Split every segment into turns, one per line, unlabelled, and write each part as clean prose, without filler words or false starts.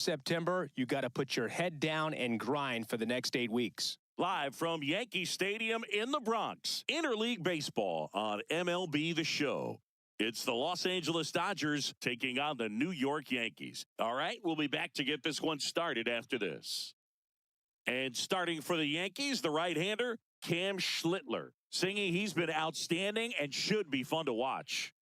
September, you got to put your head down and grind for the next 8 weeks.
Live from Yankee Stadium in the Bronx, Interleague Baseball on MLB The Show. It's the Los Angeles Dodgers taking on the New York Yankees. All right, we'll be back to get this one started after this. And starting for the Yankees, the right-hander, Cam Schlittler. Singing, he's been outstanding and should be fun to watch.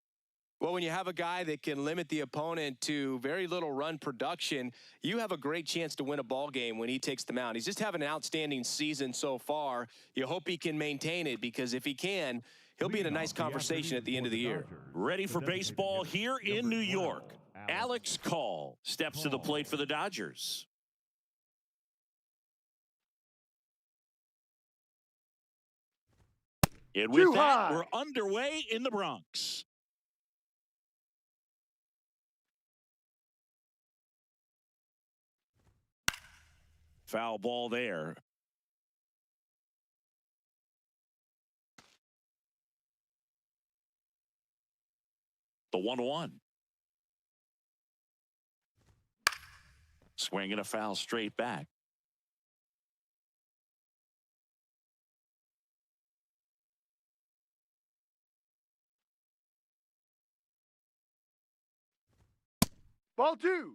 Well, when you have a guy that can limit the opponent to very little run production, you have a great chance to win a ball game when he takes the mound. He's just having an outstanding season so far. You hope he can maintain it, because if he can, he'll be in a nice conversation at the end of the year.
Ready for baseball here in New York. Alex Call steps to the plate for the Dodgers. And with that, we're underway in the Bronx. Foul ball there. The 1-1. Swinging a foul straight back.
Ball 2.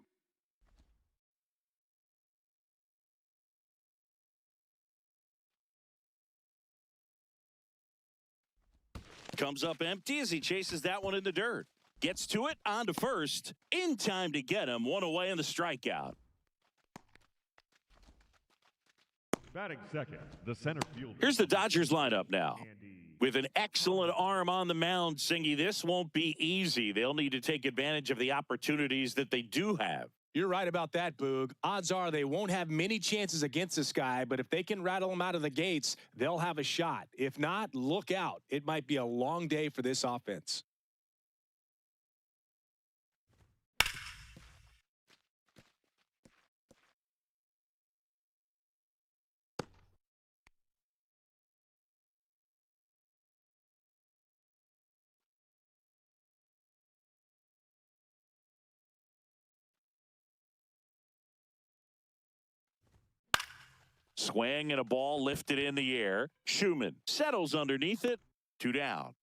Comes up empty as he chases that one in the dirt. Gets to it, on to first. In time to get him. One away in the strikeout.
Batting second, the center fielder.
Here's the Dodgers lineup now. With an excellent arm on the mound, Singy, this won't be easy. They'll need to take advantage of the opportunities that they do have.
You're right about that, Boog. Odds are they won't have many chances against this guy, but if they can rattle him out of the gates, they'll have a shot. If not, look out. It might be a long day for this offense.
Swing and a ball lifted in the air. Schumann settles underneath it. 2 down.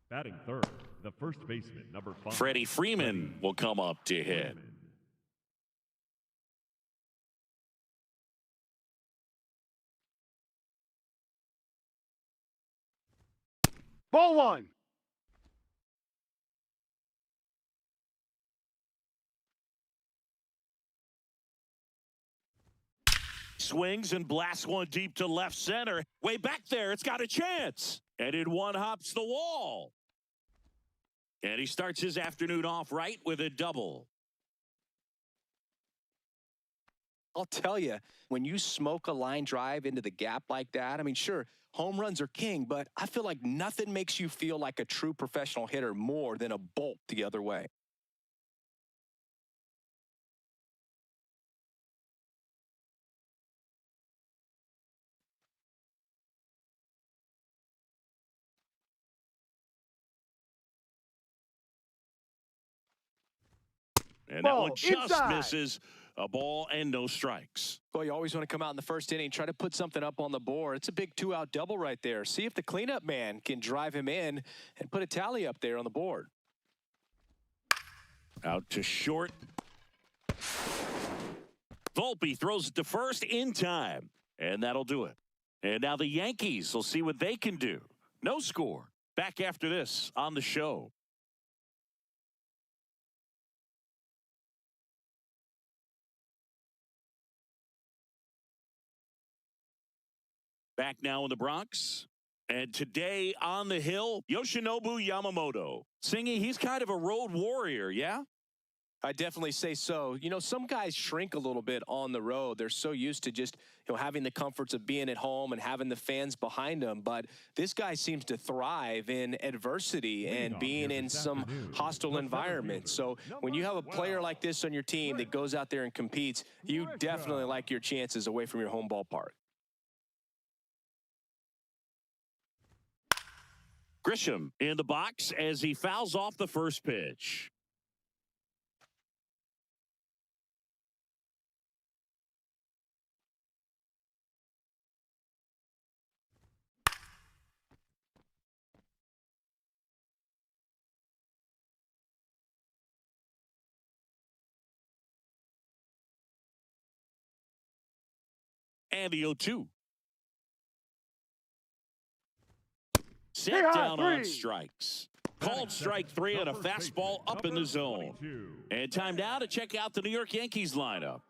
Batting third, the first baseman, number 5.
Freddie Freeman will come up to hit.
Ball 1.
Swings and blasts one deep to left center. Way back there, it's got a chance. And in one hops the wall. And he starts his afternoon off right with a double.
I'll tell you, when you smoke a line drive into the gap like that, I mean, sure, home runs are king, but I feel like nothing makes you feel like a true professional hitter more than a bolt the other way.
And
Ball
that one just
inside.
misses. A ball and no strikes.
Well, you always want to come out in the first inning, try to put something up on the board. It's a big 2-out double right there. See if the cleanup man can drive him in and put a tally up there on the board.
Out to short. Volpe throws it to first in time. And that'll do it. And now the Yankees will see what they can do. No score. Back after this on the show. Back now in the Bronx. And today on the hill, Yoshinobu Yamamoto. Singing, he's kind of a road warrior, yeah?
I definitely say so. You know, some guys shrink a little bit on the road. They're so used to just, having the comforts of being at home and having the fans behind them. But this guy seems to thrive in adversity and being in some hostile environment. So when you have a player like this on your team that goes out there and competes, you definitely like your chances away from your home ballpark.
Grisham in the box as he fouls off the first pitch. And the 0-2. Set down on strikes. Called strike 3 on a fastball up in the zone. And time now to check out the New York Yankees lineup.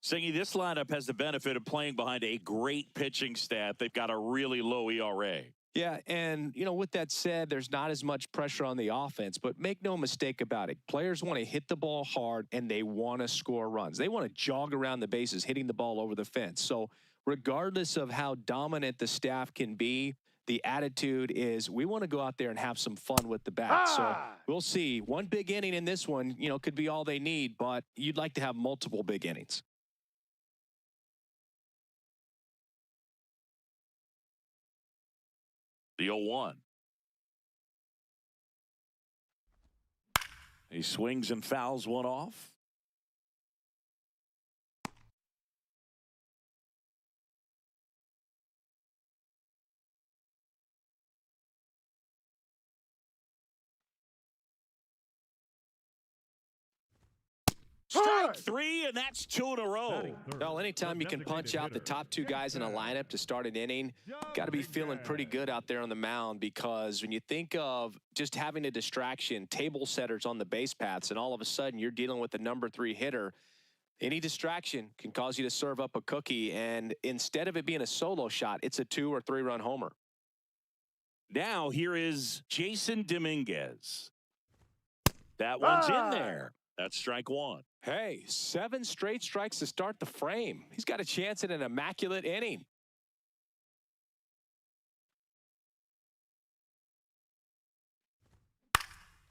Singy, this lineup has the benefit of playing behind a great pitching staff. They've got a really low ERA.
Yeah, and, with that said, there's not as much pressure on the offense, but make no mistake about it. Players want to hit the ball hard, and they want to score runs. They want to jog around the bases, hitting the ball over the fence. So regardless of how dominant the staff can be, the attitude is we want to go out there and have some fun with the bat. So we'll see. One big inning in this one, could be all they need, but you'd like to have multiple big innings.
The 0-1. He swings and fouls one off. Strike 3, and that's 2 in a row.
Well, anytime you can punch out the top two guys in a lineup to start an inning, got to be feeling pretty good out there on the mound, because when you think of just having a distraction, table setters on the base paths, and all of a sudden you're dealing with the number 3 hitter, any distraction can cause you to serve up a cookie, and instead of it being a solo shot, it's a 2 or 3 run homer.
Now here is Jason Dominguez. That one's in there. That's strike 1.
Hey, 7 straight strikes to start the frame. He's got a chance at an immaculate inning.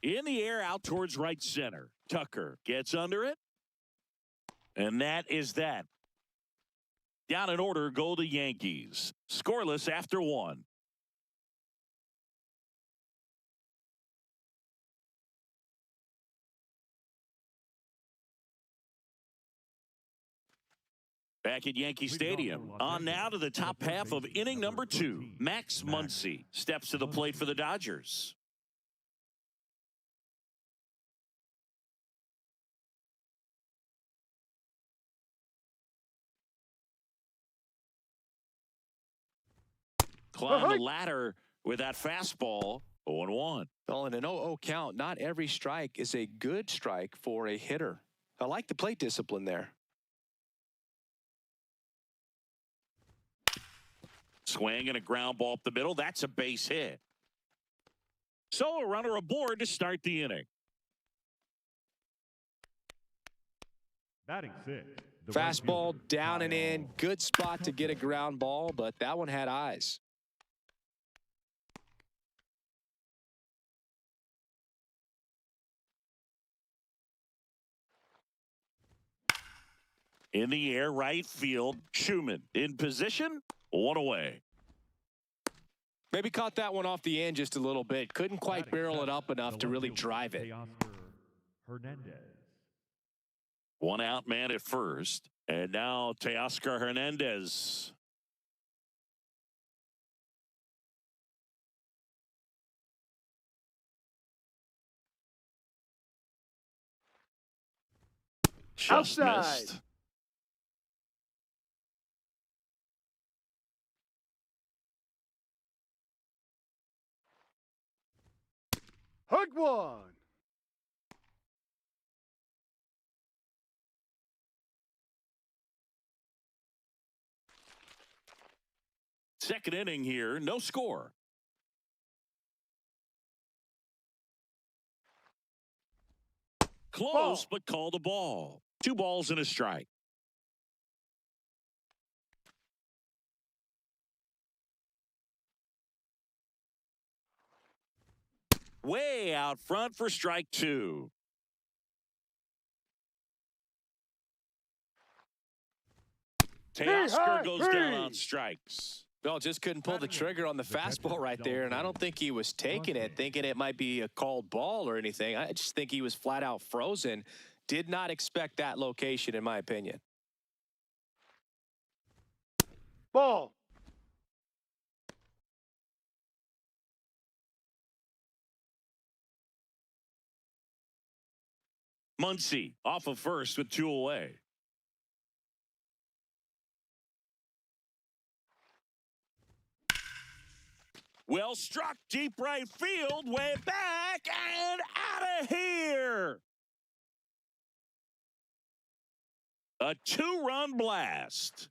In the air, out towards right center. Tucker gets under it. And that is that. Down in order go the Yankees. Scoreless after 1. Back at Yankee Stadium. On now to the top half of inning number 2. Max Muncy steps to the plate for the Dodgers. Climb the ladder with that fastball. 0-1.
Well, in an 0-0 count, not every strike is a good strike for a hitter. I like the plate discipline there.
Swing and a ground ball up the middle. That's a base hit. So a runner aboard to start the inning.
Batting 6.
Fastball down and in. Good spot to get a ground ball, but that one had eyes.
In the air, right field. Schumann in position. 1 away.
Maybe caught that one off the end just a little bit. Couldn't quite barrel it up enough to really drive it.
Hernandez.
1 out man at first. And now Teoscar Hernandez. Just
Outside.
missed.
Hook 1.
Second inning here, no score. Close, but called a ball. 2 balls and a strike. Way out front for strike 2. Teoscar goes down on strikes.
Well, just couldn't pull the trigger on the fastball right there, and I don't think he was taking it, thinking it might be a called ball or anything. I just think he was flat out frozen. Did not expect that location, in my opinion.
Ball.
Muncy off of first with 2 away. Well struck, deep right field, way back and out of here. A 2-run blast.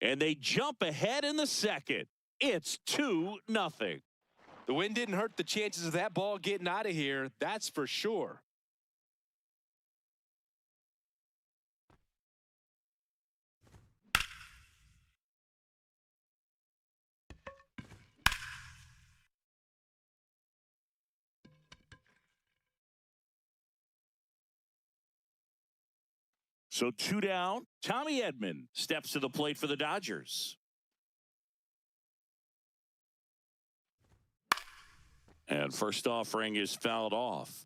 And they jump ahead in the second. It's 2-0.
The wind didn't hurt the chances of that ball getting out of here, that's for sure.
So 2 down. Tommy Edman steps to the plate for the Dodgers. And first offering is fouled off.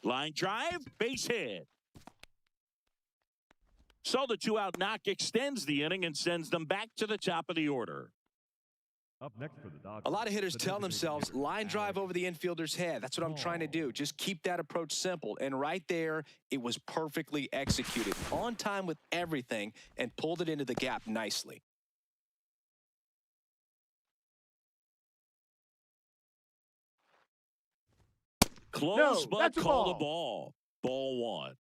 Line drive, base hit. So the 2-out knock extends the inning and sends them back to the top of the order.
Up next for the Dodgers.
A lot of hitters tell themselves, line drive over the infielder's head. That's what I'm trying to do. Just keep that approach simple. And right there, it was perfectly executed. On time with everything and pulled it into the gap nicely.
Close,
No,
but
that's a
call the
ball.
ball. Ball 1.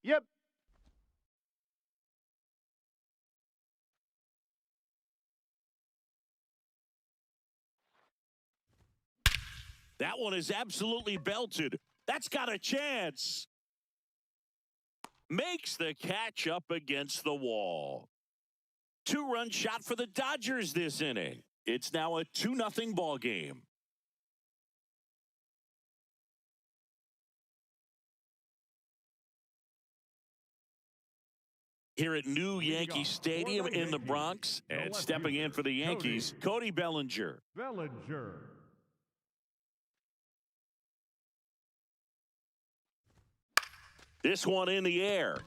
Yep.
That one is absolutely belted. That's got a chance. Makes the catch up against the wall. 2-run shot for the Dodgers this inning. It's now a 2-0 ball game. Here at new Yankee Stadium in the Bronx, and stepping in for the Yankees, Cody Bellinger.
Bellinger.
This one in the air.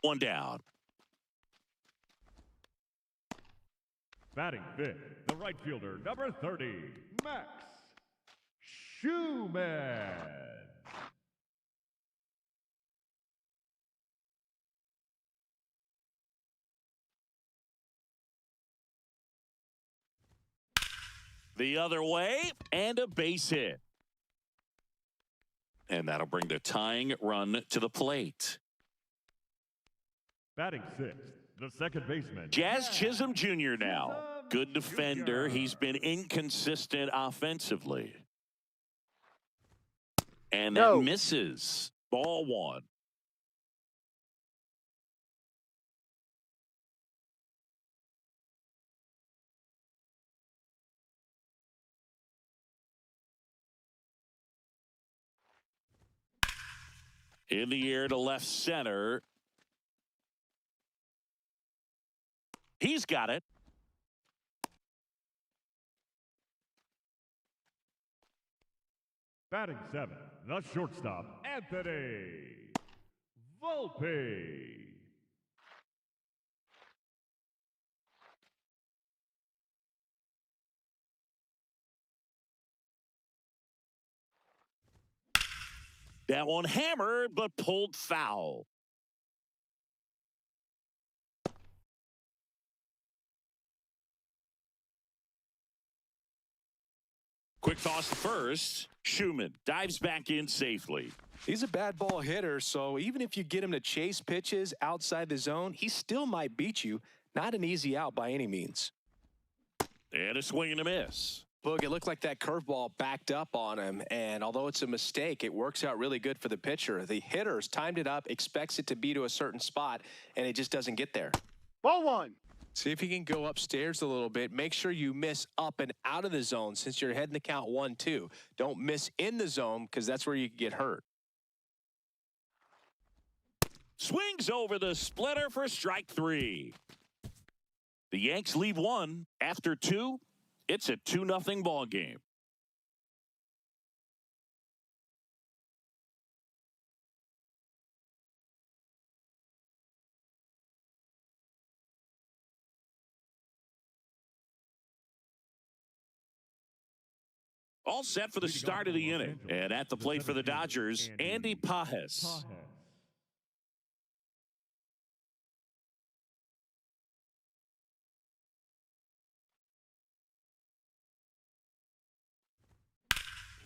1 down.
Batting fifth, the right fielder, number 30, Max Schumann.
The other way, and a base hit. And that'll bring the tying run to the plate.
Batting sixth, the second baseman,
Jazz Chisholm Jr. now. Good defender. He's been inconsistent offensively. And that misses. Ball 1. In the air to left center. He's got it.
Batting seventh, the shortstop, Anthony Volpe.
That one hammered, but pulled foul. Quick toss to first. Schumann dives back in safely.
He's a bad ball hitter, so even if you get him to chase pitches outside the zone, he still might beat you. Not an easy out by any means.
And a swing and a miss.
Boog, it looked like that curveball backed up on him, and although it's a mistake, it works out really good for the pitcher. The hitter's timed it up, expects it to be to a certain spot, and it just doesn't get there.
Ball one.
See if you can go upstairs a little bit. Make sure you miss up and out of the zone since you're heading the count 1-2. Don't miss in the zone because that's where you can get hurt.
Swings over the splitter for strike three. The Yanks leave one. After two, it's a 2-0 ball game. All set for the start of the inning. And at the plate for the Dodgers, Andy Pajes.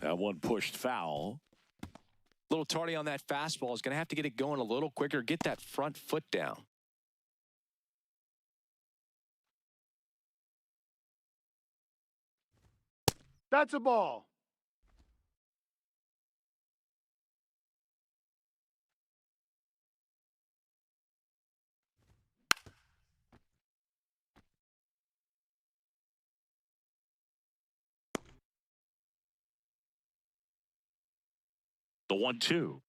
That one pushed foul.
A little tardy on that fastball. Is going to have to get it going a little quicker. Get that front foot down.
That's a ball.
The 1-2.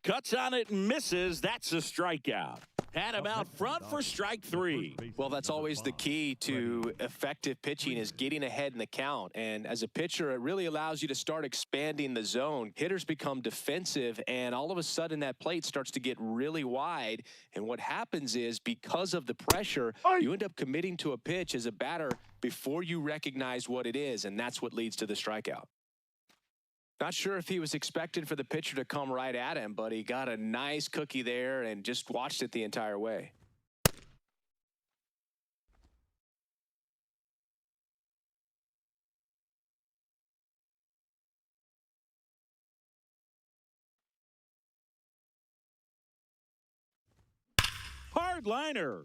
Cuts on it and misses. That's a strikeout. Had him out front for strike three.
Well, that's always the key to effective pitching is getting ahead in the count. And as a pitcher, it really allows you to start expanding the zone. Hitters become defensive, and all of a sudden that plate starts to get really wide. And what happens is because of the pressure, you end up committing to a pitch as a batter before you recognize what it is, and that's what leads to the strikeout. Not sure if he was expecting for the pitcher to come right at him, but he got a nice cookie there and just watched it the entire way.
Hard liner.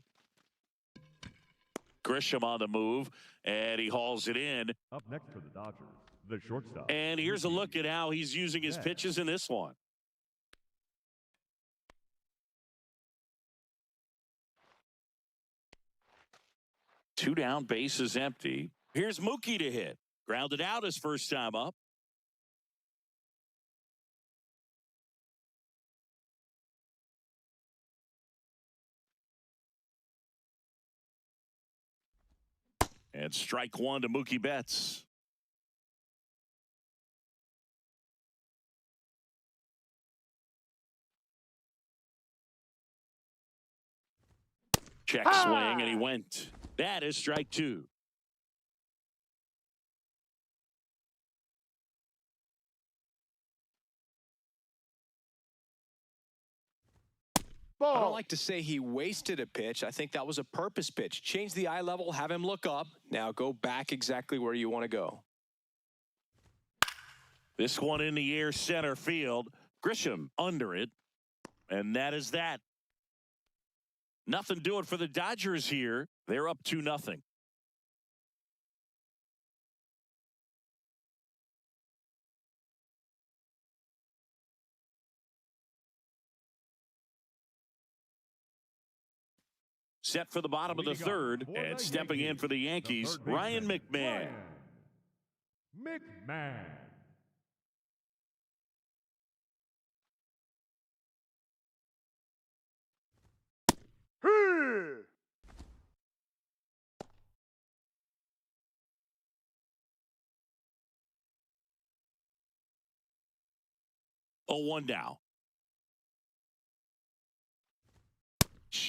Grisham on the move, and he hauls it in.
Up next for the Dodgers, the shortstop.
And here's a look at how he's using his pitches in this one. Two down, base is empty. Here's Mookie to hit. Grounded out his first time up. And strike one to Mookie Betts. Check swing, and he went. That is strike two.
Ball.
I don't like to say he wasted a pitch. I think that was a purpose pitch. Change the eye level, have him look up. Now go back exactly where you want to go.
This one in the air center field. Grisham under it. And that is that. Nothing doing for the Dodgers here. They're up 2-0. Set for the bottom of the third, and stepping in for the Yankees, Ryan McMahon.
McMahon.
Oh, 1 now.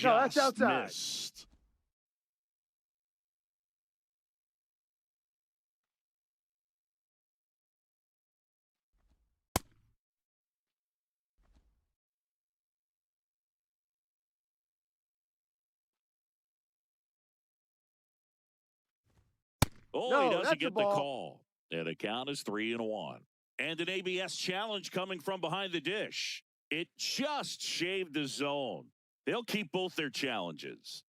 No, that's
Just
outside.
missed. Oh,
No,
he doesn't
that's a
get the
ball.
call. And the count is 3-1. And an ABS challenge coming from behind the dish. It just shaved the zone. They'll keep both their challenges.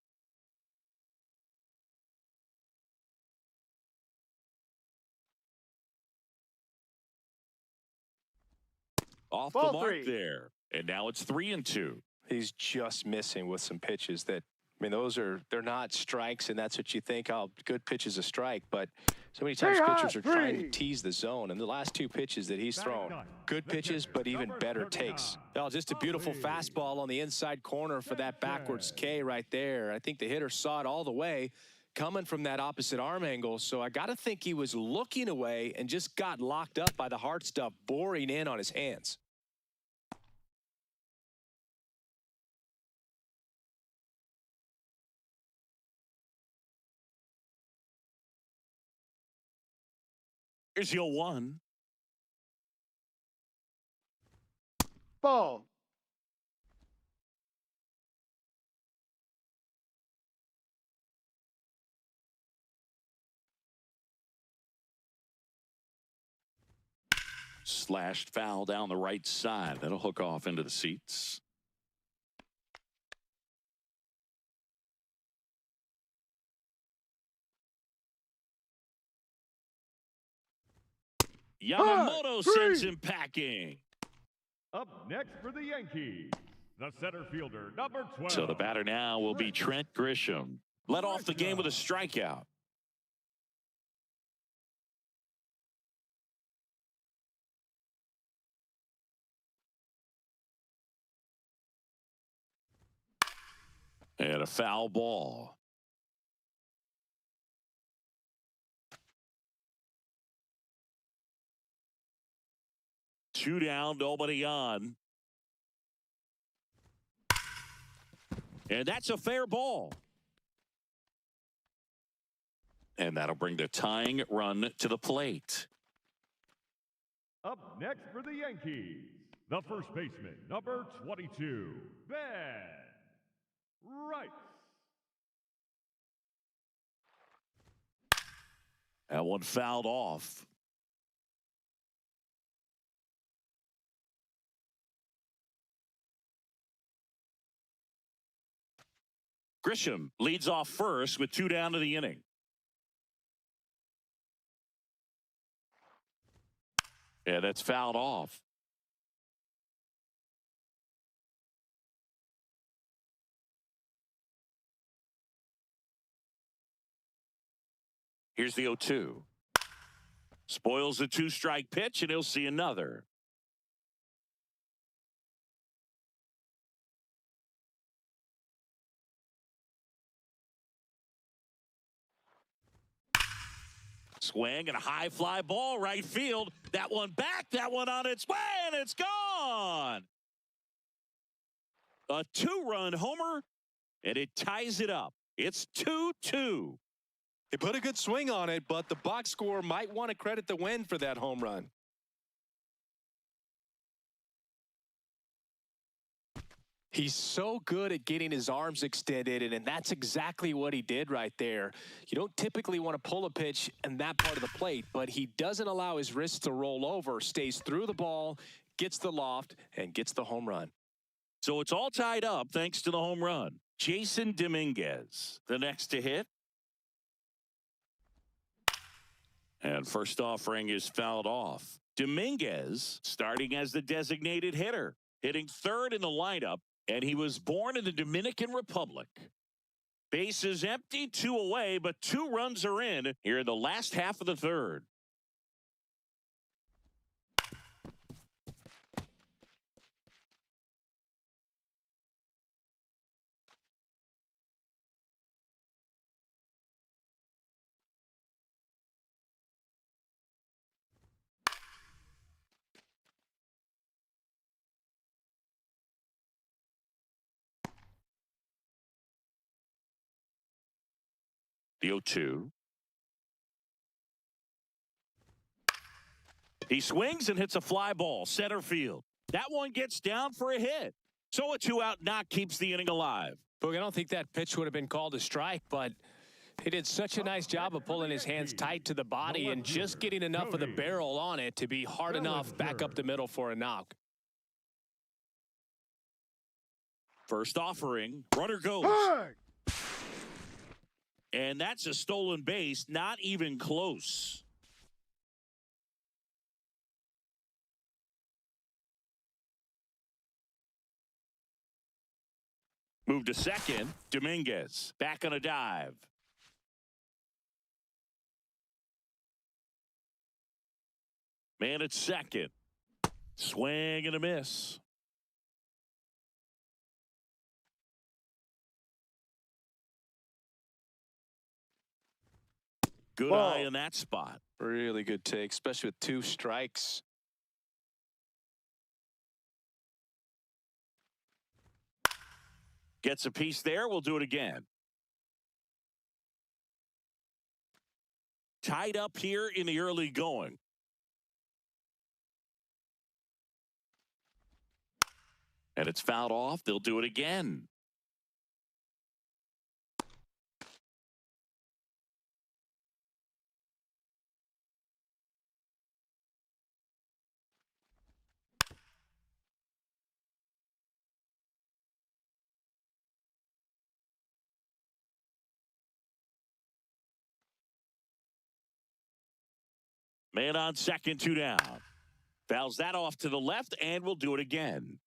Off
Ball
the mark
three.
there. And now it's 3-2.
He's just missing with some pitches that, I mean, they're not strikes, and that's what you think, oh, good pitch is a strike. But so many times pitchers are trying to tease the zone. And the last two pitches that he's thrown, good pitches, but even better takes. Oh, just a beautiful fastball on the inside corner for that backwards K right there. I think the hitter saw it all the way coming from that opposite arm angle. So I got to think he was looking away and just got locked up by the hard stuff boring in on his hands.
Here's your 1.
Ball.
Slashed foul down the right side. That'll hook off into the seats. Yamamoto sends him packing.
Up next for the Yankees, the center fielder, number 12.
So the batter now will be Trent Grisham. Led off the game with a strikeout. And a foul ball. Two down, nobody on. And that's a fair ball. And that'll bring the tying run to the plate.
Up next for the Yankees, the first baseman, number 22, Ben Rice.
That one fouled off. Grisham leads off first with 2 down to the inning. Yeah, that's fouled off. Here's the 0-2. Spoils the 2-strike pitch, and he'll see another. Swing and a high fly ball right field. That one back, that one on its way, and it's gone. A 2-run homer, and it ties it up. It's 2-2.
He put a good swing on it, but the box score might want to credit the win for that home run. He's so good at getting his arms extended, and that's exactly what he did right there. You don't typically want to pull a pitch in that part of the plate, but he doesn't allow his wrists to roll over, stays through the ball, gets the loft, and gets the home run.
So it's all tied up thanks to the home run. Jason Dominguez, the next to hit. And first offering is fouled off. Dominguez starting as the designated hitter, hitting third in the lineup, and he was born in the Dominican Republic. Bases empty, 2 away, but 2 runs are in here in the last half of the third. The 0-2. He swings and hits a fly ball, center field. That one gets down for a hit. So a 2-out knock keeps the inning alive.
Boog, I don't think that pitch would have been called a strike, but He did such a nice job of pulling his hands tight to the body and just getting enough of the barrel on it to be hard enough back up the middle for a knock.
First offering, runner goes.
Hey!
And that's a stolen base, not even close. Move to second, Dominguez back on a dive. Man at second. Swing and a miss. Good eye in that spot.
Really good take, especially with 2 strikes.
Gets a piece there. We'll do it again. Tied up here in the early going. And it's fouled off. They'll do it again. Man on second, 2 down. Fouls that off to the left, and we'll do it again.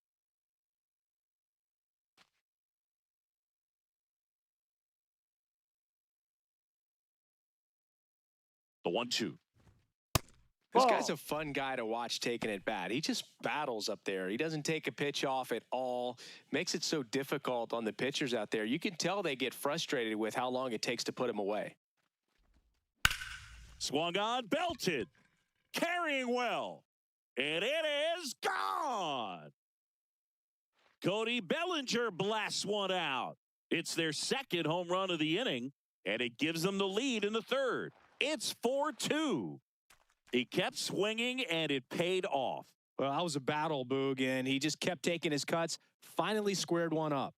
The 1-2.
This guy's a fun guy to watch taking at bat. He just battles up there. He doesn't take a pitch off at all. Makes it so difficult on the pitchers out there. You can tell they get frustrated with how long it takes to put him away.
Swung on, belted. Carrying well. And it is gone. Cody Bellinger blasts one out. It's their second home run of the inning, and it gives them the lead in the third. It's 4-2. He kept swinging, and it paid off.
Well, that was a battle, Boog, and he just kept taking his cuts, finally squared one up.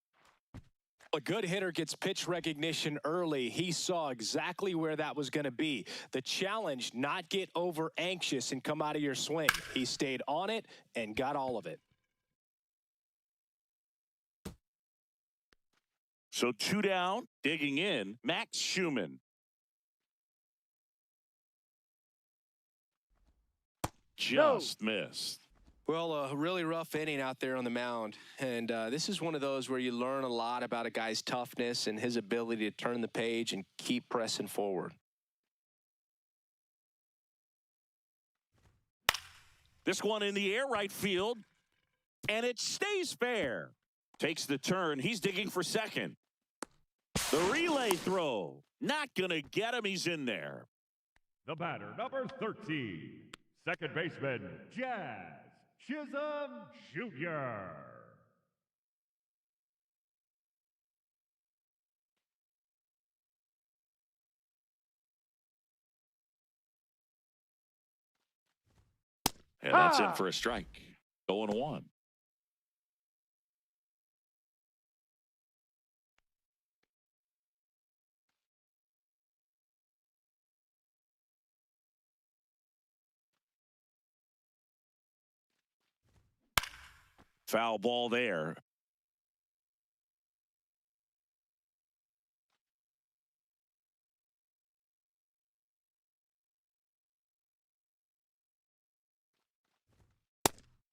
A good hitter gets pitch recognition early. He saw exactly where that was going to be. The challenge, not get over anxious and come out of your swing. He stayed on it and got all of it.
So 2 down, digging in, Max Schumann. Just missed.
Well, a really rough inning out there on the mound. And this is one of those where you learn a lot about a guy's toughness and his ability to turn the page and keep pressing forward.
This one in the air, right field. And it stays fair. Takes the turn. He's digging for second. The relay throw. Not going to get him. He's in there.
The batter, number 13, second baseman, Jazz Chisholm Jr.
And that's it for a strike. 0-1. Foul ball there.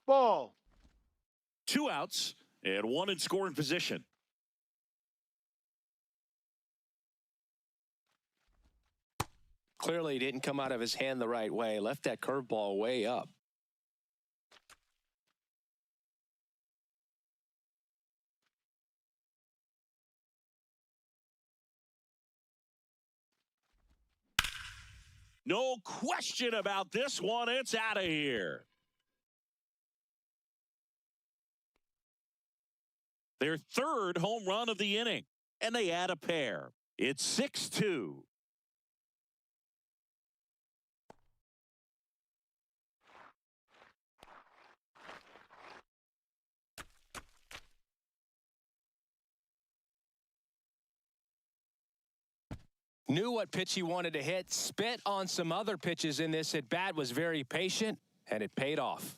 Ball.
2 outs and 1 in scoring position.
Clearly didn't come out of his hand the right way. Left that curveball way up.
No question about this one. It's out of here. Their third home run of the inning, and they add a pair. It's 6-2.
Knew what pitch he wanted to hit, spit on some other pitches in this at-bat, was very patient, and it paid off.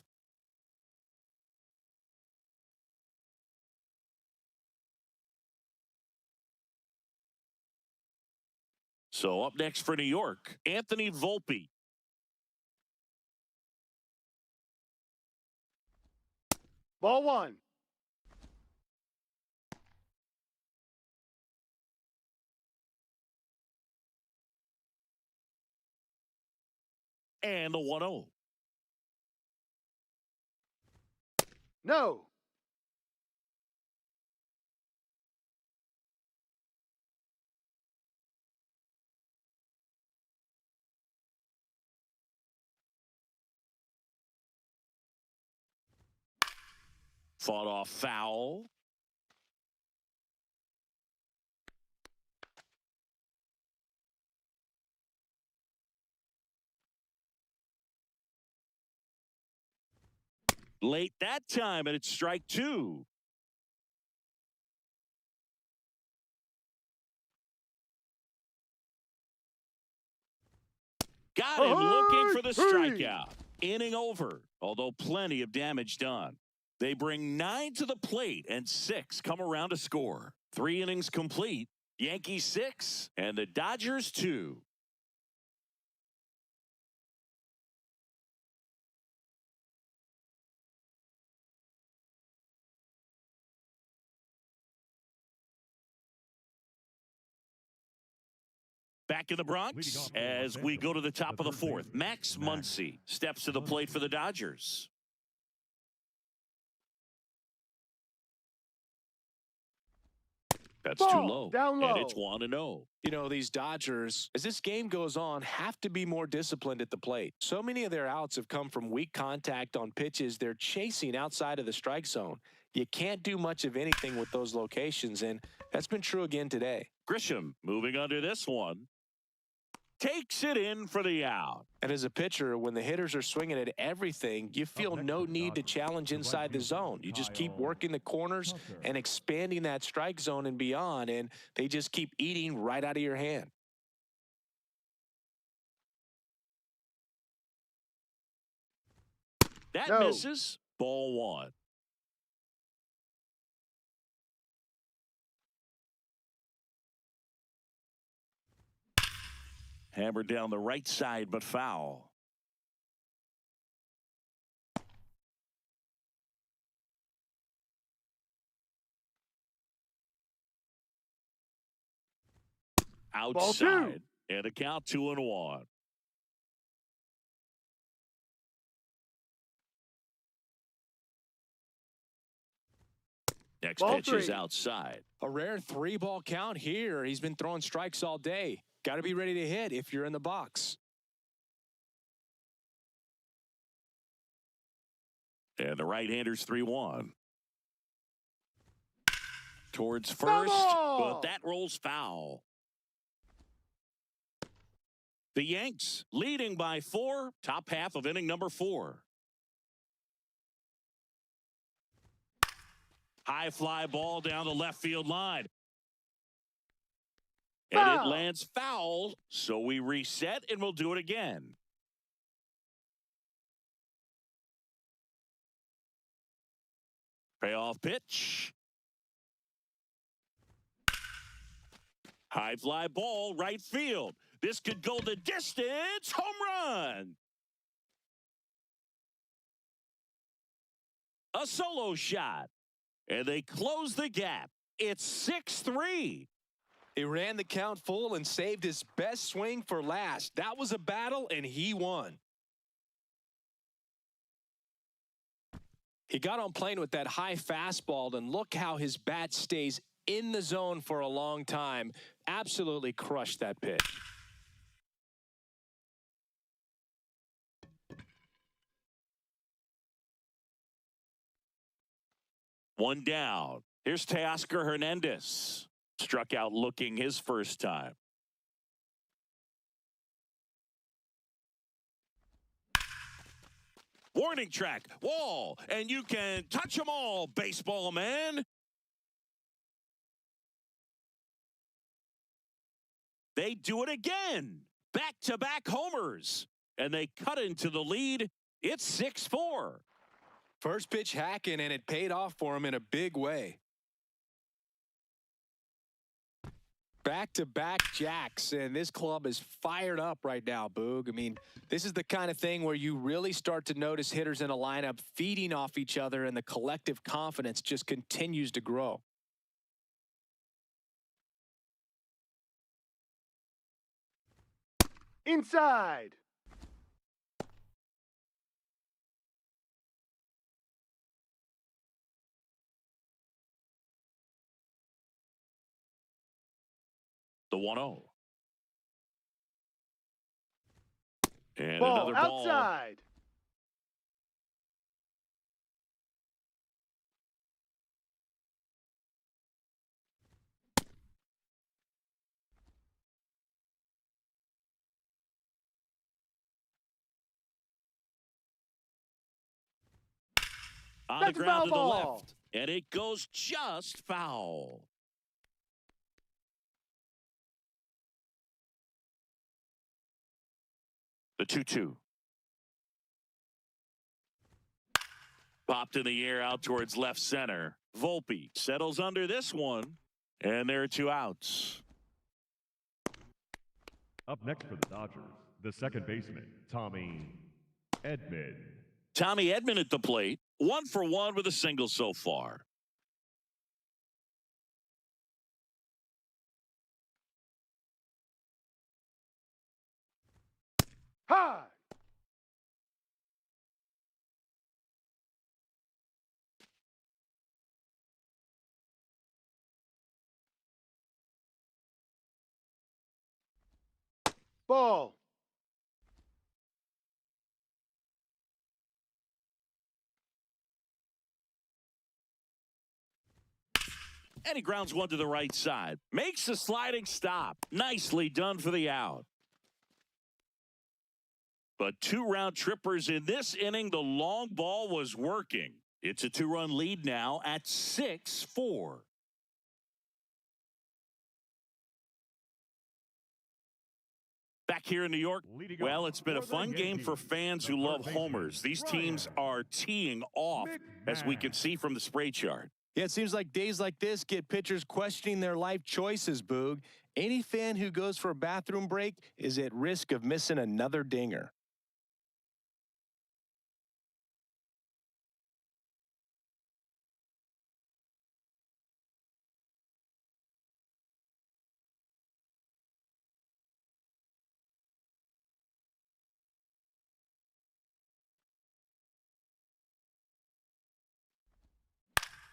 So up next for New York, Anthony Volpe.
Ball one.
And the 1-0.
No.
Fought off foul. Late that time, and it's strike two. Got him looking for the strikeout. Inning over, although plenty of damage done. They bring 9 to the plate, and 6 come around to score. 3 innings complete. Yankees 6, and the Dodgers 2. Back in the Bronx as we go to the top of the fourth. Max Muncy steps to the plate for the Dodgers. That's too low.
Down low.
And it's 1-0.
You know, these Dodgers, as this game goes on, have to be more disciplined at the plate. So many of their outs have come from weak contact on pitches they're chasing outside of the strike zone. You can't do much of anything with those locations, and that's been true again today.
Grisham moving under this one. Takes it in for the out.
And as a pitcher, when the hitters are swinging at everything, you feel no need to challenge inside the zone. You just keep working the corners and expanding that strike zone and beyond, and they just keep eating right out of your hand.
That
No.
misses. Ball one. Hammered down the right side, but foul. Outside. And a count 2-1. Next
Ball
pitch
three.
is outside.
A rare 3-ball count here. He's been throwing strikes all day. Got to be ready to hit if you're in the box.
And the right-hander's 3-1. Towards first, but that rolls foul. The Yanks leading by 4, top half of inning number 4. High fly ball down the left field line. And it lands foul, so we reset and we'll do it again. Payoff pitch. High fly ball, right field. This could go the distance. Home run. A solo shot. And they close the gap. It's 6-3.
He ran the count full and saved his best swing for last. That was a battle, and he won. He got on plane with that high fastball, and look how his bat stays in the zone for a long time. Absolutely crushed that pitch.
One down. Here's Teoscar Hernandez. Struck out looking his first time. Warning track, wall, and you can touch them all, baseball man. They do it again. Back-to-back homers. And they cut into the lead. It's 6-4.
First pitch hacking, and it paid off for him in a big way. Back-to-back jacks, and this club is fired up right now, Boog. I mean, this is the kind of thing where you really start to notice hitters in a lineup feeding off each other, and the collective confidence just continues to grow.
Inside.
The 1-0. And
Ball
another ball.
outside.
On
That's
the
a
ground to the
foul ball.
left. And it goes just foul. The 2-2. Popped in the air out towards left center. Volpe settles under this one. And there are 2 outs.
Up next for the Dodgers, the second baseman, Tommy Edman.
Tommy Edman at the plate. 1 for 1 with a single so far.
High. Ball.
And he grounds one to the right side. Makes a sliding stop. Nicely done for the out. But 2 round trippers in this inning. The long ball was working. It's a 2-run lead now at 6-4. Back here in New York, well, it's been a fun game for fans who love homers. These teams are teeing off, as we can see from the spray chart.
Yeah, it seems like days like this get pitchers questioning their life choices, Boog. Any fan who goes for a bathroom break is at risk of missing another dinger.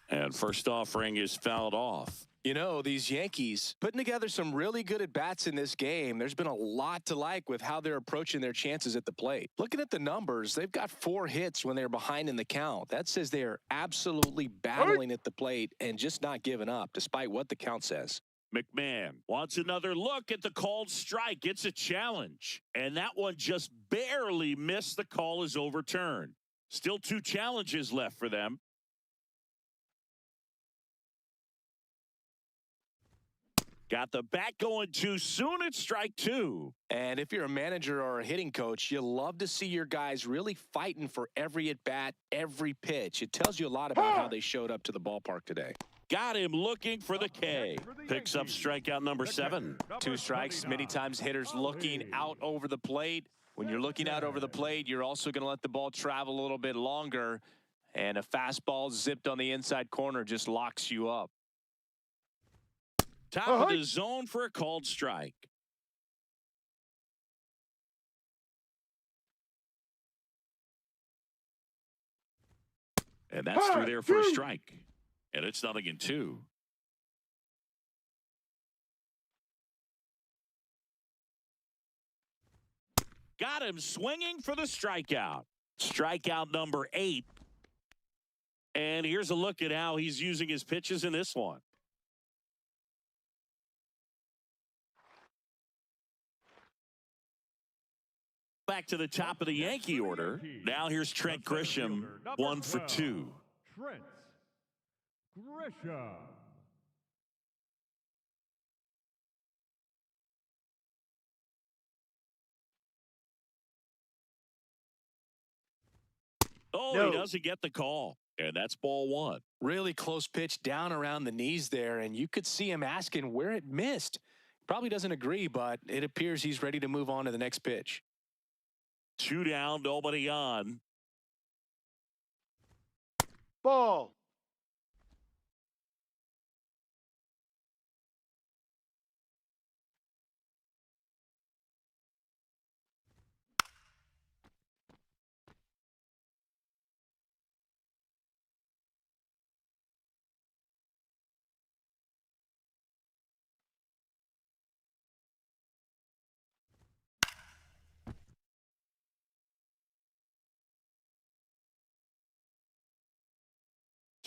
And first offering is fouled off.
You know, these Yankees putting together some really good at-bats in this game. There's been a lot to like with how they're approaching their chances at the plate. Looking at the numbers, they've got 4 hits when they're behind in the count. That says they are absolutely battling at the plate and just not giving up, despite what the count says.
McMahon wants another look at the called strike. It's a challenge. And that one just barely missed. The call is overturned. Still 2 challenges left for them. Got the bat going too soon. It's strike 2.
And if you're a manager or a hitting coach, you love to see your guys really fighting for every at-bat, every pitch. It tells you a lot about how they showed up to the ballpark today.
Got him looking for the K. Picks up strikeout number 7.
2 strikes, many times hitters looking out over the plate. When you're looking out over the plate, you're also going to let the ball travel a little bit longer. And a fastball zipped on the inside corner just locks you up.
Top of the zone for a called strike. And that's through there for a strike. And it's 0-2. Got him swinging for the strikeout. Strikeout number 8. And here's a look at how he's using his pitches in this one. Back to the top of the Yankee order. Now here's Trent Grisham, 1 for 2.
Trent Grisham.
Oh,
No.
he doesn't get the call. And that's ball one.
Really close pitch down around the knees there, and you could see him asking where it missed. Probably doesn't agree, but it appears he's ready to move on to the next pitch.
2 down, nobody on.
Ball.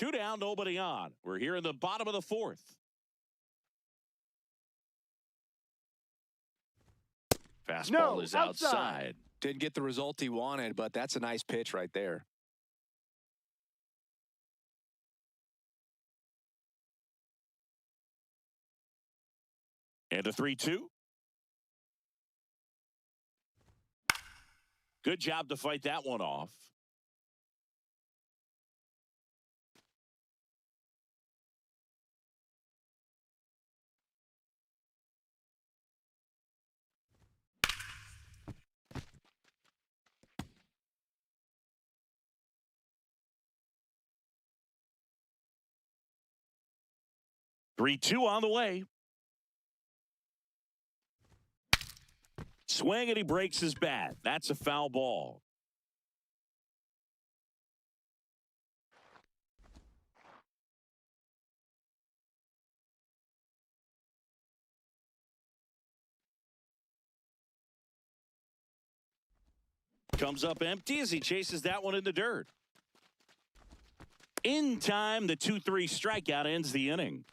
Two down, nobody on. We're here in the bottom of the fourth. Fastball
No,
is
outside.
outside.
Didn't get the result he wanted, but that's a nice pitch right there.
And a 3-2. Good job to fight that one off. Three-two on the way. Swing and he breaks his bat. That's a foul ball. Comes up empty as he chases that one in the dirt. In time, the 2-3 strikeout ends the inning.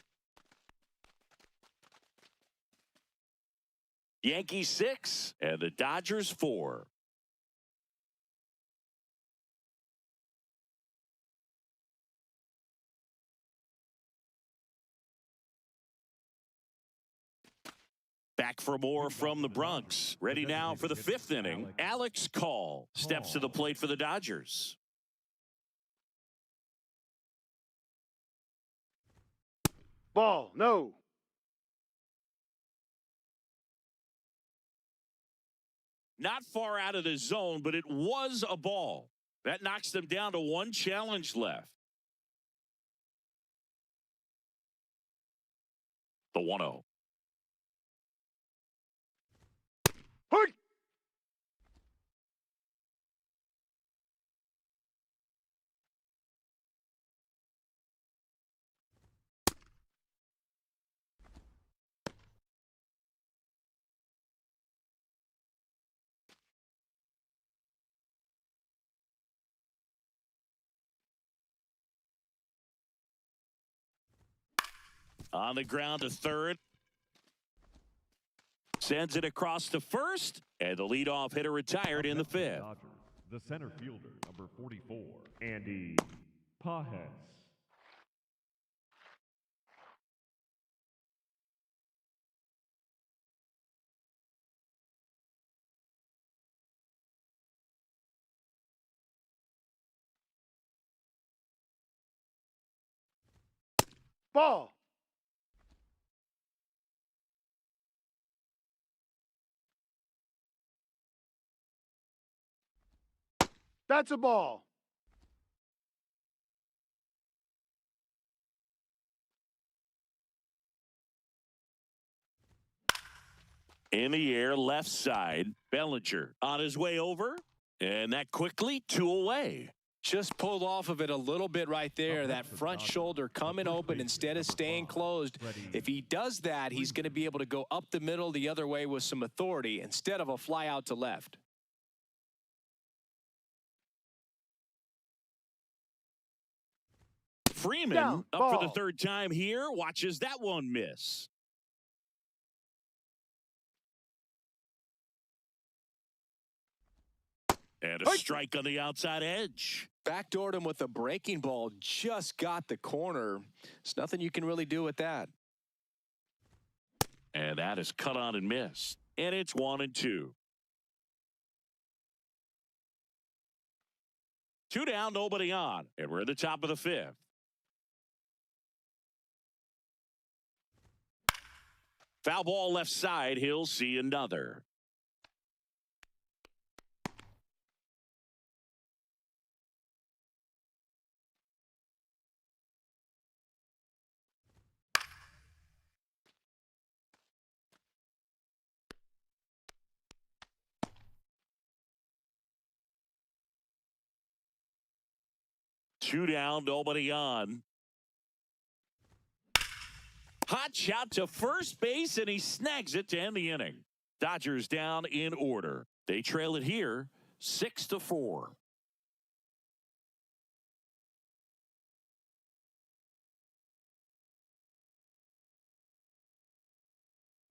Yankees 6 and the Dodgers 4. Back for more from the Bronx. Ready now for the fifth inning. Alex Call steps to the plate for the Dodgers.
Ball. No.
Not far out of the zone, but it was a ball. That knocks them down to one challenge left. The 1-0.
Hey.
On the ground to third. Sends it across to first. And the leadoff hitter retired in the fifth.
Dodgers, the center fielder, number 44, Andy Pajes.
Ball. That's a ball.
In the air, left side. Bellinger on his way over. And that quickly 2 away.
Just pulled off of it a little bit right there. That front shoulder coming open instead of staying closed. If he does that, he's going to be able to go up the middle the other way with some authority instead of a fly out to left.
Freeman
Down,
up for the
ball.
third time here. Watches that one miss. And a strike on the outside edge.
Backdoored him with a breaking ball. Just got the corner. There's nothing you can really do with that.
And that is cut on and missed. And it's 1-2. Two down, nobody on. And we're at the top of the fifth. Foul ball left side. He'll see another. Two down, nobody on. Hot shot to first base, and he snags it to end the inning. Dodgers down in order. They trail it here 6-4.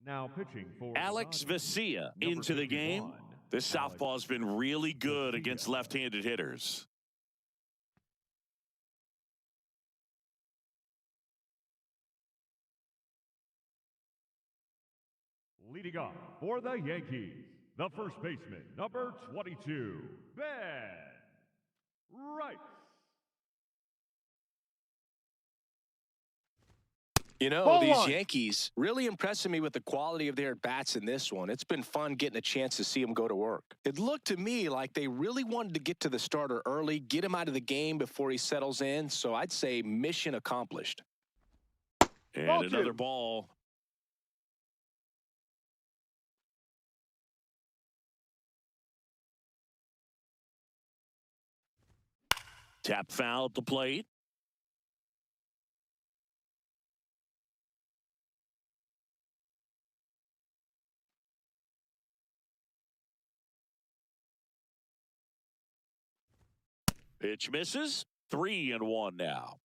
Now pitching for
Alex
Dodgers,
Vesia
number
into the game.
51,
This southpaw's been really good
Vesia.
against left-handed hitters.
Leading off for the Yankees, the first baseman, number 22, Ben Rice.
You know,
Ball
these
one.
Yankees really impressing me with the quality of their bats in this one. It's been fun getting a chance to see them go to work. It looked to me like they really wanted to get to the starter early, get him out of the game before he settles in. So I'd say mission accomplished.
And
Ball
another
two.
ball. Tap foul at the plate. Pitch misses. 3-1 now.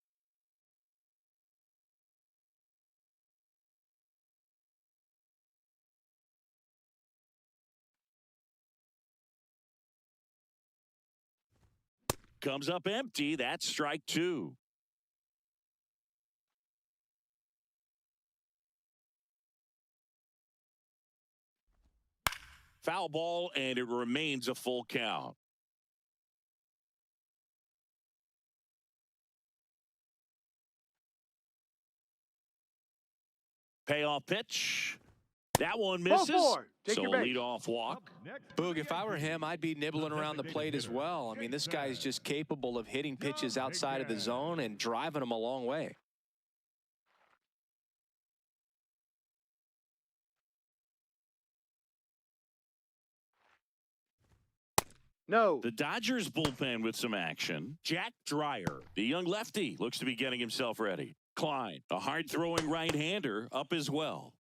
Comes up empty. That's strike two. Foul ball, and it remains a full count. Payoff pitch. That one
Ball
misses.
four. Take
So
your base.
leadoff walk.
Next,
Boog, if I were him, I'd be nibbling around the plate as well. I mean, this guy's just capable of hitting pitches outside of the zone and driving them a long way.
No.
The Dodgers bullpen with some action. Jack Dreyer, the young lefty, looks to be getting himself ready. Klein, a hard-throwing right-hander, up as well.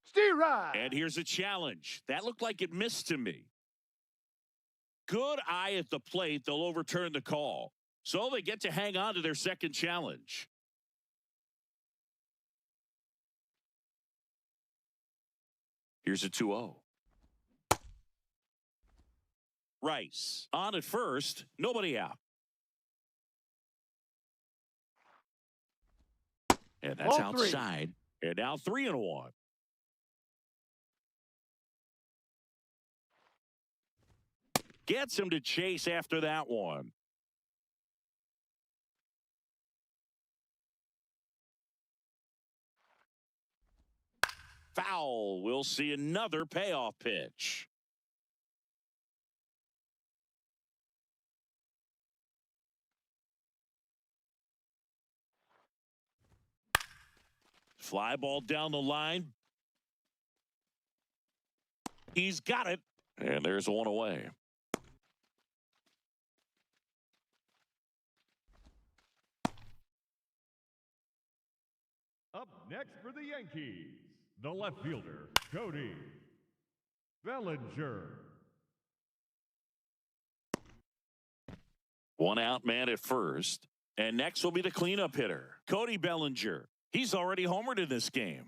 Steer right.
And here's a challenge. That looked like it missed to me. Good eye at the plate. They'll overturn the call. So they get to hang on to their second challenge. Here's a 2-0. Rice on at first. Nobody out. And that's
Ball three.
outside. And now 3-1. Gets him to chase after that one. Foul. We'll see another payoff pitch. Fly ball down the line. He's got it. And there's one away.
Up next for the Yankees, the left fielder, Cody Bellinger.
One out man at first. And next will be the cleanup hitter, Cody Bellinger. He's already homered in this game.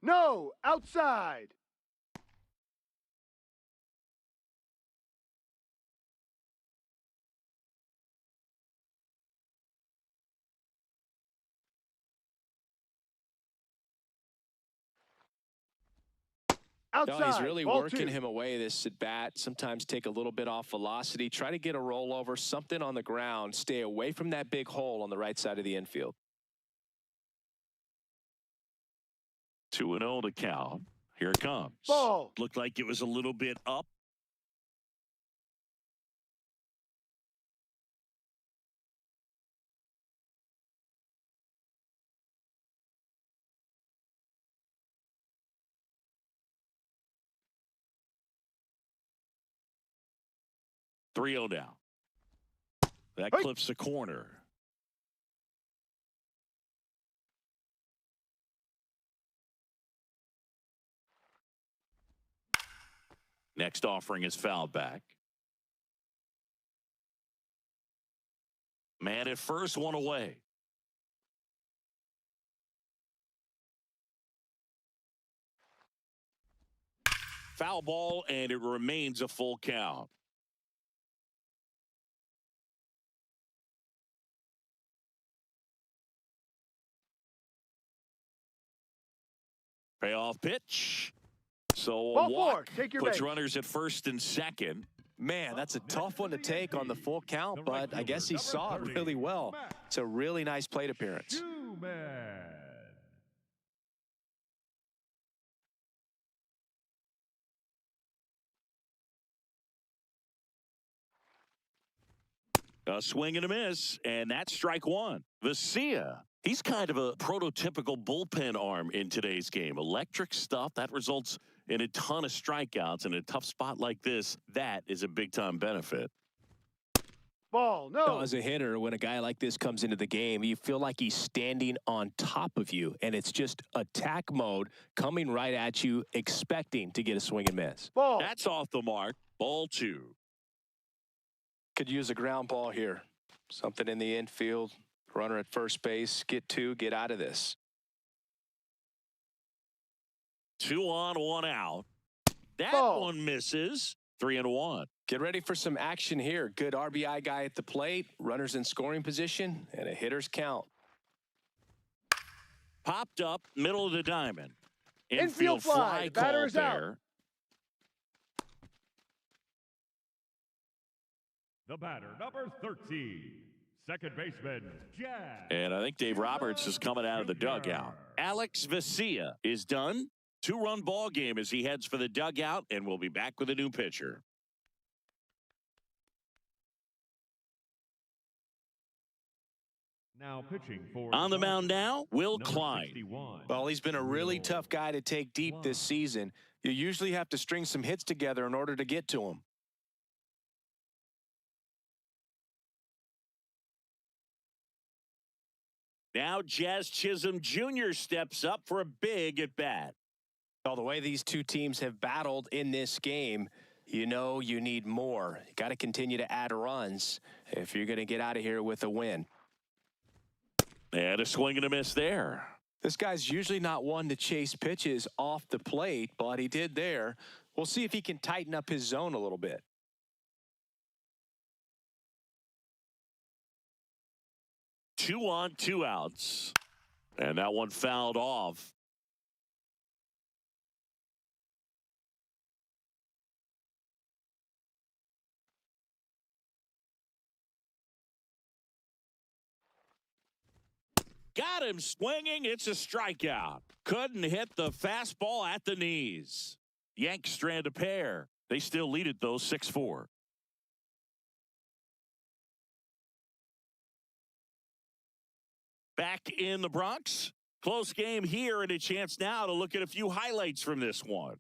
No. Outside.
No,
Outside.
he's really
Ball
working
two.
him away, this at bat. Sometimes take a little bit off velocity. Try to get a rollover, something on the ground. Stay away from that big hole on the right side of the infield.
2-0 to count. Here it comes.
Ball.
Looked like it was a little bit up. Three 0 down. That
Hey.
clips the corner. Next offering is fouled back. Man at first, one away. Foul ball, and it remains a full count. Payoff pitch. So a
Ball
walk
four. Take your
puts
base.
runners at first and second.
Man, that's a tough one to take on the full count, but I guess he saw it really well. It's a really nice plate appearance.
Two-man.
A swing and a miss, and that's strike one. Vesia, he's kind of a prototypical bullpen arm in today's game. Electric stuff that results in a ton of strikeouts. In a tough spot like this, that is a big-time benefit.
Ball.
No,
No.
as a hitter, when a guy like this comes into the game, you feel like he's standing on top of you, and it's just attack mode coming right at you, expecting to get a swing and miss.
Ball.
That's off the mark. Ball two.
Could use a ground ball here. Something in the infield. Runner at first base. Get two. Get out of this.
2 on, 1 out. That
Ball.
one misses. 3-1.
Get ready for some action here. Good RBI guy at the plate. Runners in scoring position. And a hitter's count.
Popped up, middle of the diamond.
Infield fly. The batter
called
is out.
there.
The batter, number 13. Second baseman, Jack.
And I think Dave Roberts is coming out of the dugout. Alex Vesia is done. 2-run ball game as he heads for the dugout, and we'll be back with a new pitcher.
Now pitching for
On the mound now, Will
number
Klein.
61.
Well, he's been a really tough guy to take deep this season. You usually have to string some hits together in order to get to him.
Now Jazz Chisholm Jr. steps up for a big at bat.
Well, the way these two teams have battled in this game, you know you need more. You got to continue to add runs if you're going to get out of here with a win.
And a swing and a miss there.
This guy's usually not one to chase pitches off the plate, but he did there. We'll see if he can tighten up his zone a little bit.
Two on, 2 outs. And that one fouled off. Got him swinging. It's a strikeout. Couldn't hit the fastball at the knees. Yanks strand a pair. They still lead it, though, 6-4. Back in the Bronx. Close game here, and a chance now to look at a few highlights from this one.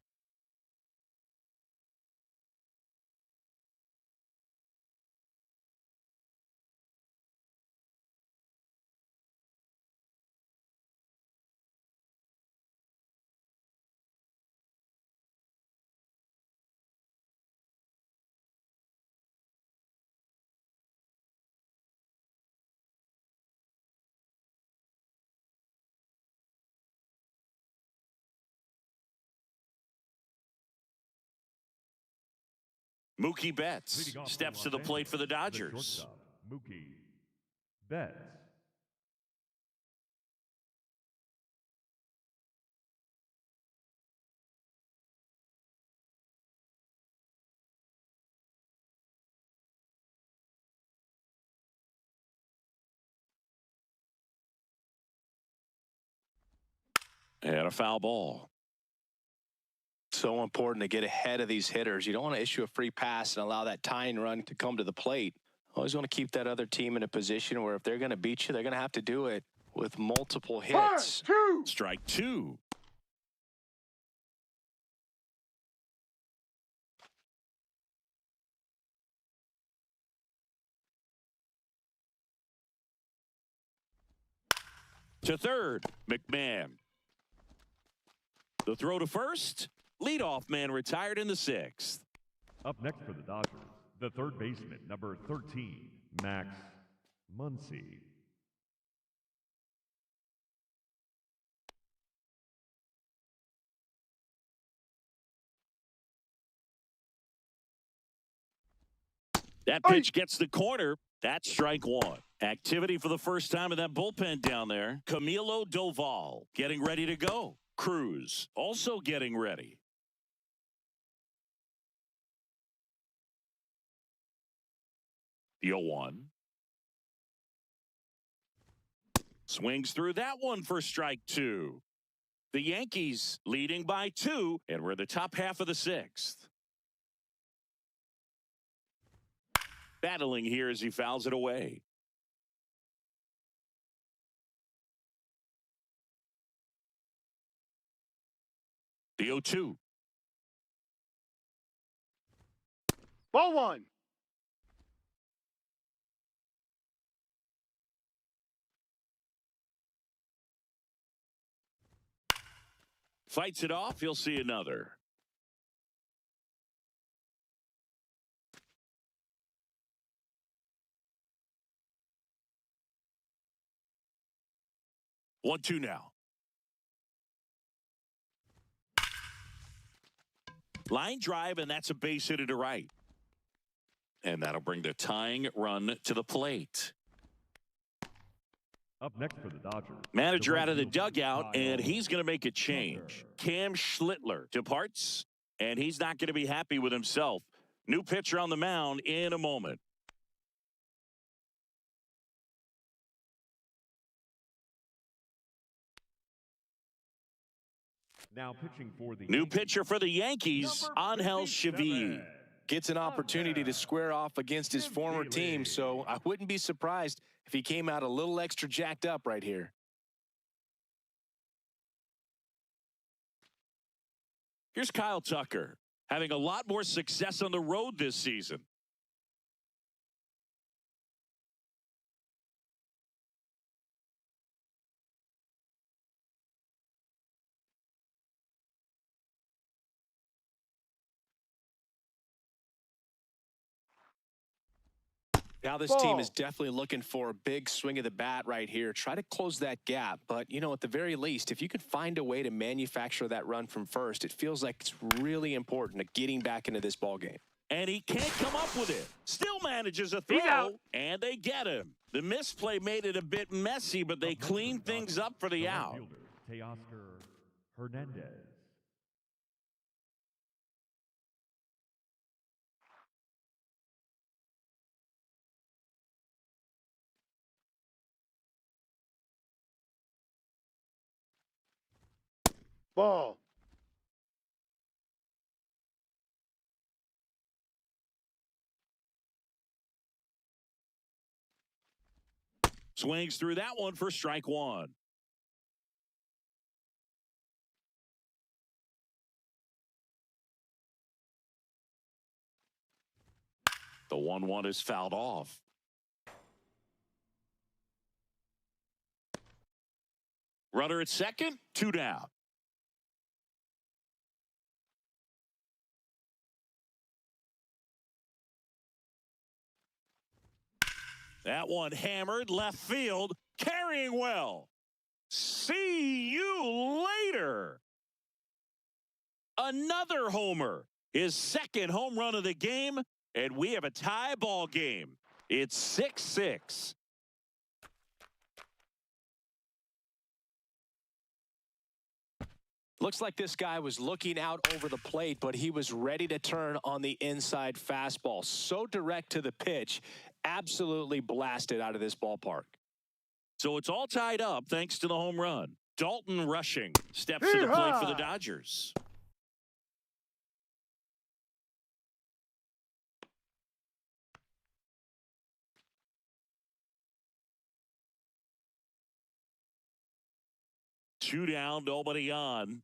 Mookie Betts
Leading off
steps to
Los
the plate for the
Angeles,
Dodgers.
shortstop, Mookie Betts.
And a foul ball.
So important to get ahead of these hitters. You don't want to issue a free pass and allow that tying run to come to the plate. Always want to keep that other team in a position where if they're going to beat you, they're going to have to do it with multiple hits.
Strike two. To third, McMahon. The throw to first. Leadoff man retired in the sixth.
Up next for the Dodgers, the third baseman, number 13, Max Muncy.
That pitch gets the corner. That's strike one. Activity for the first time in that bullpen down there. Camilo Doval getting ready to go. Cruz also getting ready. The 0-1. Swings through that one for strike two. The Yankees leading by 2, and we're in the top half of the sixth. Battling here as he fouls it away. The 0-2.
Ball one.
Fights it off. You'll see another. One, two now. Line drive, and that's a base hit to right. And that'll bring the tying run to the plate.
Up next for the Dodgers.
Manager out of the dugout, and he's going to make a change. Cam Schlittler departs, and he's not going to be happy with himself. New pitcher on the mound in a moment.
Now pitching for the
New pitcher for the Yankees, Angel Chevy.
Gets an opportunity to square off against his former team, so I wouldn't be surprised if he came out a little extra jacked up right here.
Here's Kyle Tucker, having a lot more success on the road this season.
Now this team is definitely looking for a big swing of the bat right here. Try to close that gap. But, you know, at the very least, if you could find a way to manufacture that run from first, it feels like it's really important to getting back into this ball game.
And he can't come up with it. Still manages a throw, and they get him. The misplay made it a bit messy, but they cleaned things up for the out.
Teoscar Hernandez.
Ball.
Swings through that one for strike one. The 1-1 is fouled off. Runner at second, 2 down. That one hammered left field, carrying well. See you later. Another homer, his second home run of the game, and we have a tie ball game. It's 6-6.
Looks like this guy was looking out over the plate, but he was ready to turn on the inside fastball. So direct to the pitch, absolutely blasted out of this ballpark.
So it's all tied up thanks to the home run. Dalton Rushing steps to the plate for the Dodgers. Two down, nobody on.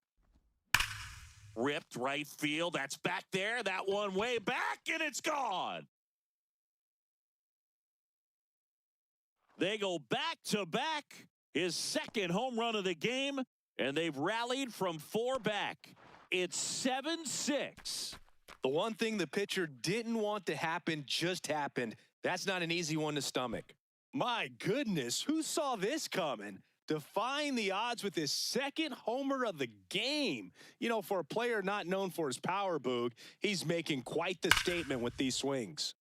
Ripped right field. That's back there. That one way back, and it's gone. They go back to back. His second home run of the game, and they've rallied from 4 back. It's 7-6.
The one thing the pitcher didn't want to happen just happened. That's not an easy one to stomach. My goodness, who saw this coming? Defying the odds with his second homer of the game. You know, for a player not known for his power, Boog, he's making quite the statement with these swings.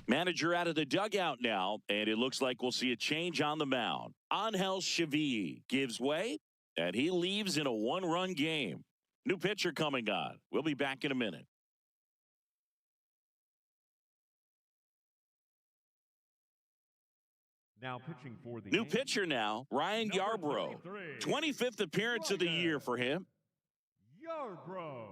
Manager out of the dugout now, and it looks like we'll see a change on the mound. Angel Chevy gives way, and he leaves in a 1-run game. New pitcher coming on. We'll be back in a minute.
Now pitching for the
New
Yankees,
pitcher now, Ryan
number
Yarbrough.
23,
25th appearance of the year for him.
Yarbrough.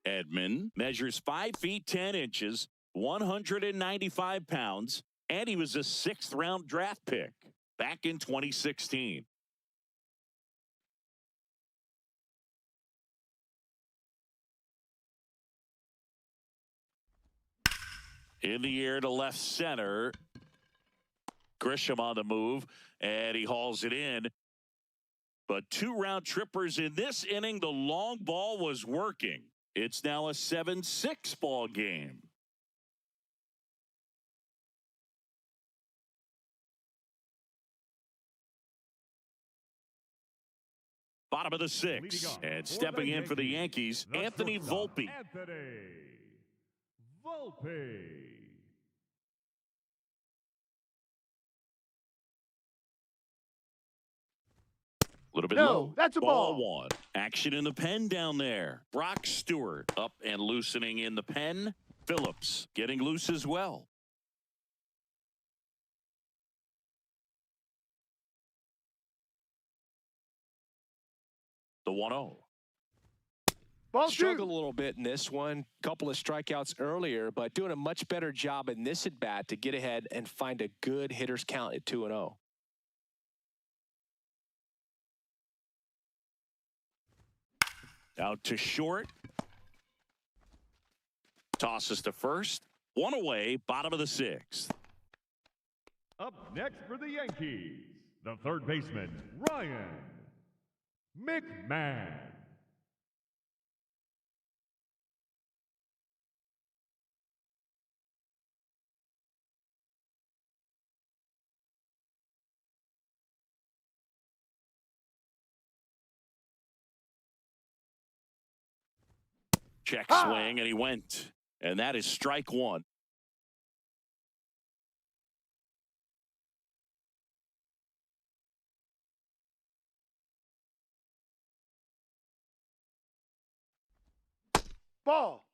Edman measures 5 feet 10 inches, 195 pounds, and he was a 6th-round draft pick back in 2016. In the air to left center. Grisham on the move, and he hauls it in. But 2 round trippers in this inning. The long ball was working. It's now a 7-6 ball game. Bottom of the 6th, and stepping in for the Yankees, Anthony Volpe.
Anthony Volpe.
A little bit
No,
low.
that's a ball.
Ball 1. Action in the pen down there. Brock Stewart up and loosening in the pen. Phillips getting loose as well. The 1-0.
Ball 2.
Struggled a little bit in this one. Couple of strikeouts earlier, but doing a much better job in this at bat to get ahead and find a good hitter's count at 2-0.
Out to short. Tosses to first. 1 away, bottom of the 6th.
Up next for the Yankees, the third baseman, Ryan McMahon.
Check swing, and he went. And that is strike 1.
Ball.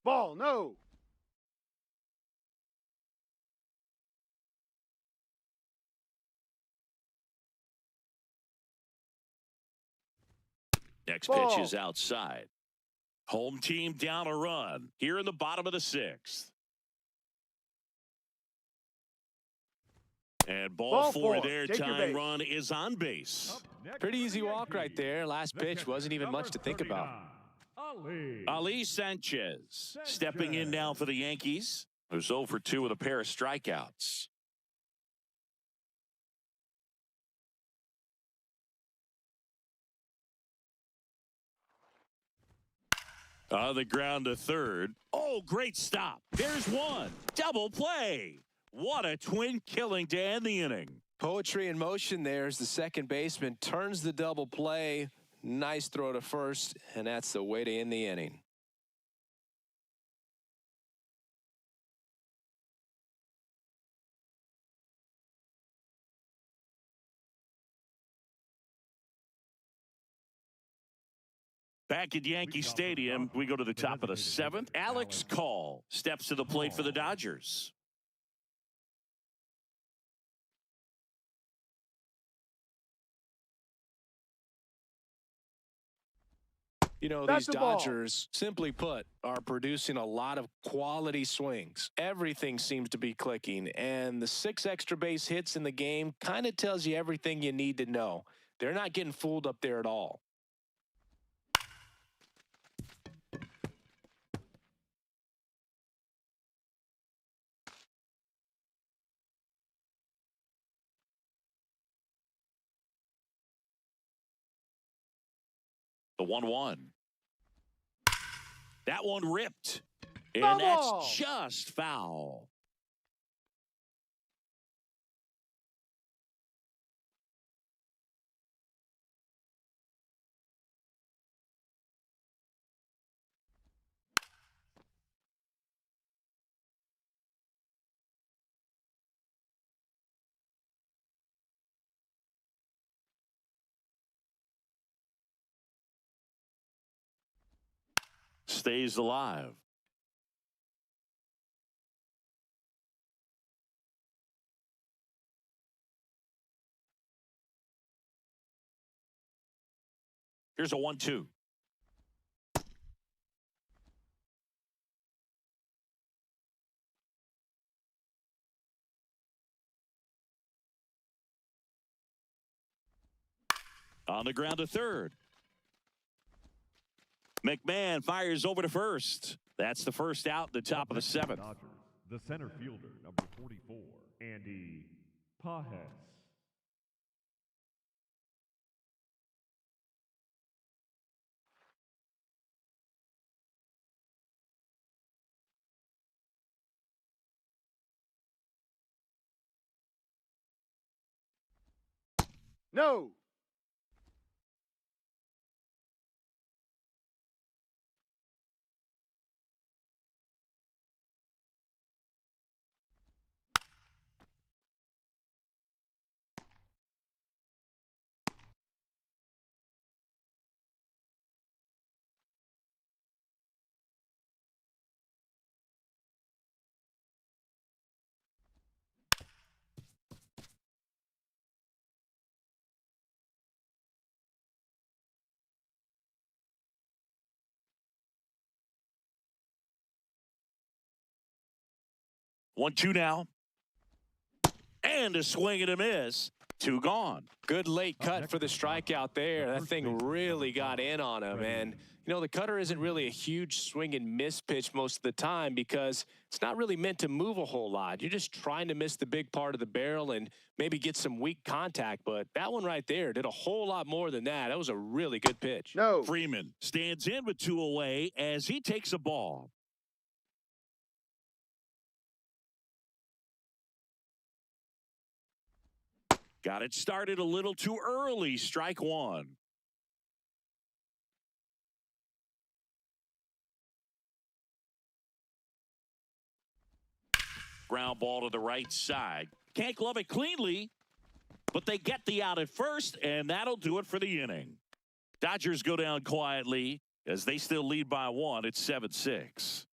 Ball, no.
Next
Ball.
pitch is outside. Home team down a run here in the bottom of the 6th. And ball 4 there.
Take your
Tying
base.
run is on base.
Up next
Pretty
for
easy
the
walk right
Yankees,
there. Last
the
pitch
catcher,
wasn't even
number
much to think about.
39,
Ali Sanchez stepping in now for the Yankees, who's 0 for 2 with a pair of strikeouts. On the ground to third. Oh, great stop. There's one. Double play. What a twin killing to end the inning.
Poetry in motion there as the second baseman turns the double play. Nice throw to first, and that's the way to end the inning.
Back at Yankee Stadium, we go to the top of the seventh. Alex Call steps to the plate for the Dodgers.
You know,
That's
these
the ball.
Dodgers, simply put, are producing a lot of quality swings. Everything seems to be clicking, and the 6 extra base hits in the game kind of tells you everything you need to know. They're not getting fooled up there at all.
The 1-1. That one ripped. And
Bubble!
that's just foul. Stays alive. Here's a 1-2. On the ground to third. McMahon fires over to first. That's the first out, the top of the seventh.
Dodgers, the center fielder, number 44, Andy Pajes.
No.
One, two now. And a swing and a miss. 2 gone.
Good late cut for the strikeout there. That thing really got in on him. And, you know, the cutter isn't really a huge swing and miss pitch most of the time because it's not really meant to move a whole lot. You're just trying to miss the big part of the barrel and maybe get some weak contact. But that one right there did a whole lot more than that. That was a really good pitch.
No.
Freeman stands in with 2 away as he takes a ball. Got it started a little too early. Strike 1. Ground ball to the right side. Can't glove it cleanly, but they get the out at first, and that'll do it for the inning. Dodgers go down quietly as they still lead by 1. It's 7-6.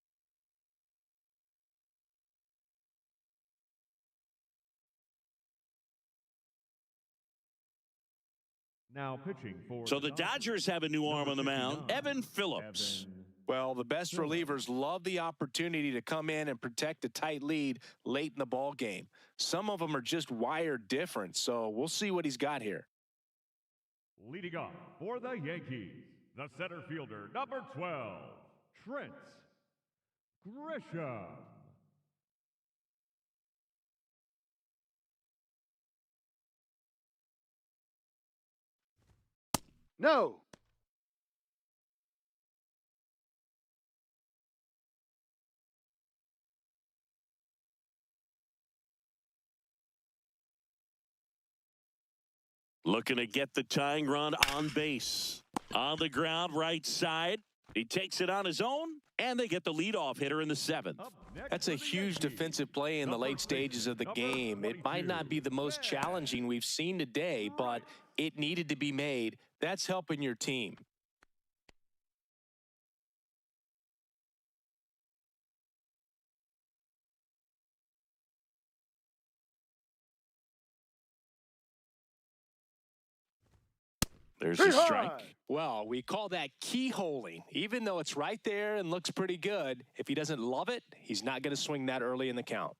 Now pitching for
So the Dodgers have a new arm on the mound, Evan Phillips.
Well, the best relievers love the opportunity to come in and protect a tight lead late in the ball game. Some of them are just wired different, so we'll see what he's got here.
Leading off for the Yankees, the center fielder, number 12, Trent Grisham.
No.
Looking to get the tying run on base. On the ground, right side. He takes it on his own, and they get the leadoff hitter in the 7th.
That's a huge defensive play in the late stages of the game. It might not be the most challenging we've seen today, but it needed to be made. That's helping your team.
There's a strike.
Well, we call that keyholing. Even though it's right there and looks pretty good, if he doesn't love it, he's not going to swing that early in the count.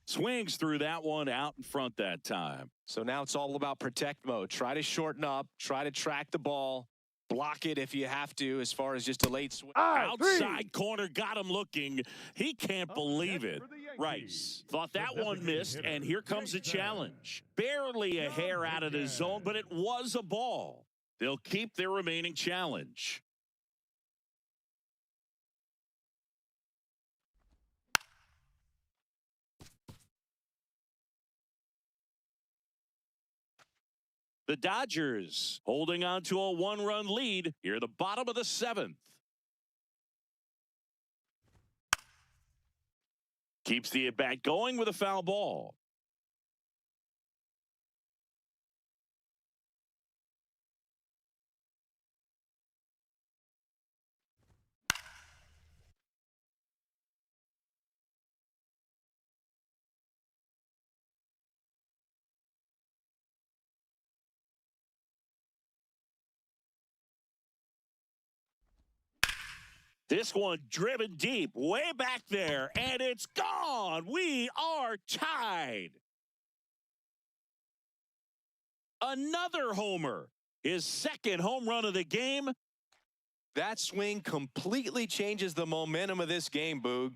Swings through that one out in front that time.
So now it's all about protect mode. Try to shorten up, try to track the ball, block it if you have to as far as just a late swing.
Outside corner, got him looking. He can't believe it. Rice thought that one missed, and here comes a challenge. Barely a hair out of the zone, but it was a ball. They'll keep their remaining challenge. The Dodgers holding on to a one-run lead here at the bottom of the 7th. Keeps the at-bat going with a foul ball. This one driven deep, way back there, and it's gone. We are tied. Another homer. His second home run of the game.
That swing completely changes the momentum of this game, Boog.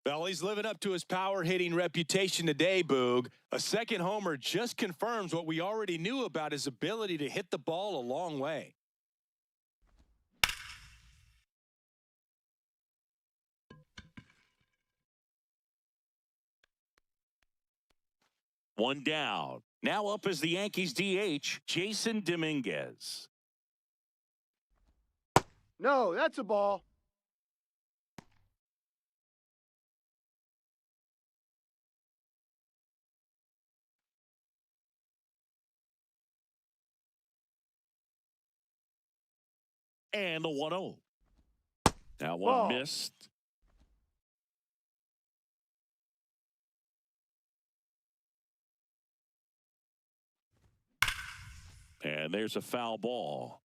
Well, he's living up to his power-hitting reputation today, Boog. A second homer just confirms what we already knew about his ability to hit the ball a long way.
One down. Now up as the Yankees DH, Jason Dominguez.
No, that's a ball.
And the 1-0. That one
Ball.
missed. And there's a foul ball.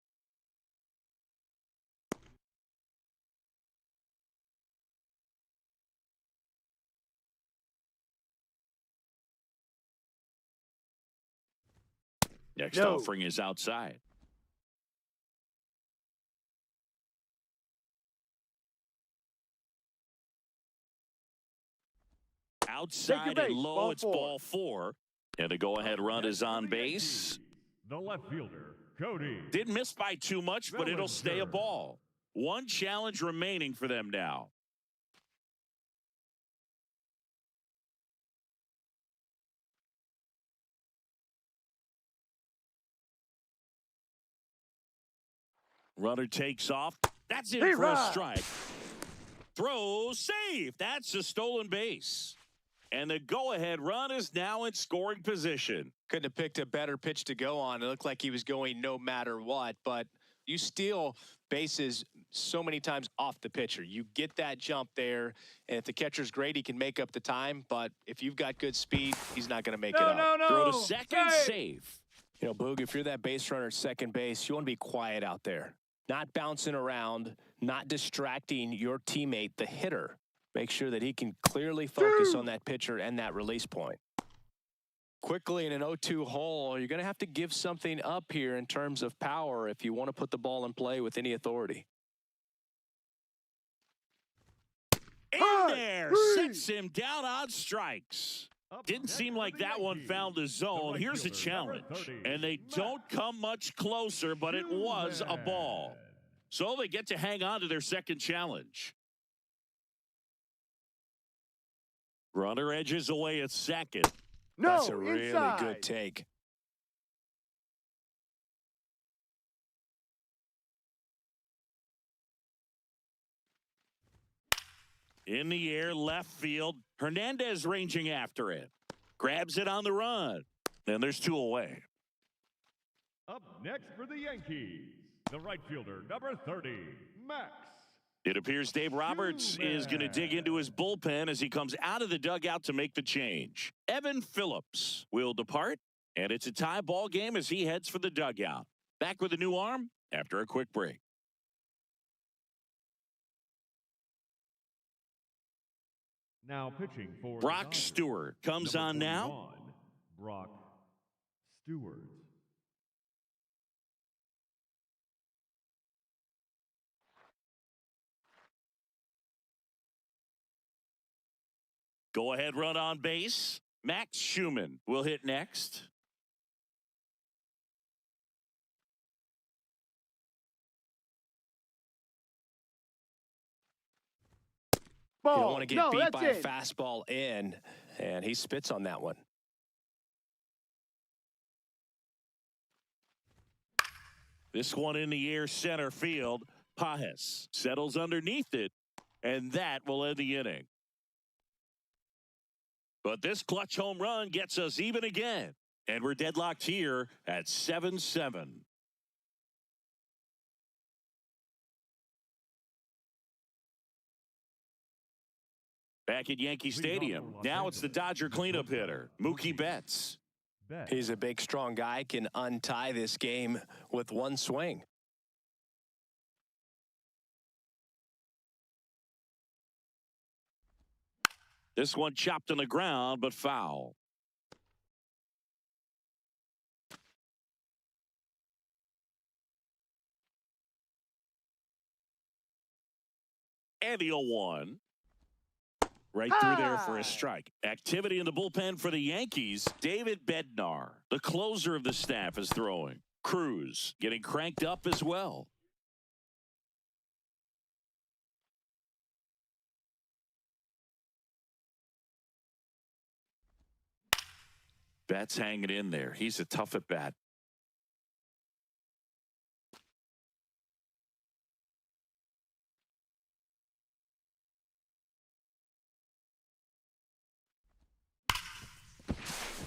Next offering is outside. Outside and low, it's ball 4. And the go-ahead run is on base.
The left fielder, Cody.
Didn't miss by too much, but it'll stay a ball. One challenge remaining for them now. Runner takes off. That's in for a strike. Throw safe. That's a stolen base. And the go-ahead run is now in scoring position.
Couldn't have picked a better pitch to go on. It looked like he was going no matter what, but you steal bases so many times off the pitcher. You get that jump there, and if the catcher's great, he can make up the time, but if you've got good speed, he's not going to make it up.
Throw to second, safe.
You know, Boog, if you're that base runner at second base, you want to be quiet out there. Not bouncing around, not distracting your teammate, the hitter. Make sure that he can clearly focus on that pitcher and that release point. Quickly in an 0-2 hole, you're going to have to give something up here in terms of power if you want to put the ball in play with any authority.
In there, sets him down on strikes. Didn't seem like that one found the zone. Here's a challenge. And they don't come much closer, but it was a ball. So they get to hang on to their second challenge. Runner edges away at second.
No,
That's a really
inside.
good take.
In the air, left field. Hernandez ranging after it. Grabs it on the run. And there's two away.
Up next for the Yankees, the right fielder, number 30, Max.
It appears Dave Roberts is going to dig into his bullpen as he comes out of the dugout to make the change. Evan Phillips will depart, and it's a tie ball game as he heads for the dugout. Back with a new arm after a quick break.
Now pitching for
Brock
the Dodgers,
Stewart comes
number
on now.
41, Brock Stewart.
Go ahead run on base. Max Schumann will hit next.
Ball.
You don't want to get
no,
beat
that's
by a
it.
fastball in, and he spits on that one.
This one in the air center field. Pajes settles underneath it, and that will end the inning. But this clutch home run gets us even again, and we're deadlocked here at 7-7. Back at Yankee Stadium. Now it's the Dodger cleanup hitter, Mookie Betts.
He's a big, strong guy, can untie this game with one swing.
This one chopped on the ground, but foul. And the 0-1. Right through there for a strike. Activity in the bullpen for the Yankees. David Bednar, the closer of the staff, is throwing. Cruz getting cranked up as well. Betts hanging in there. He's a tough at bat.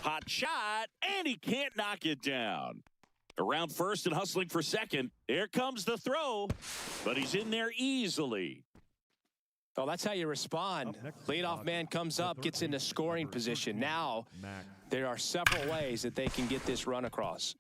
Hot shot, and he can't knock it down. Around first and hustling for second. Here comes the throw, but he's in there easily.
Oh, that's how you respond. Leadoff man comes up, gets into scoring position. Now, there are several ways that they can get this run across.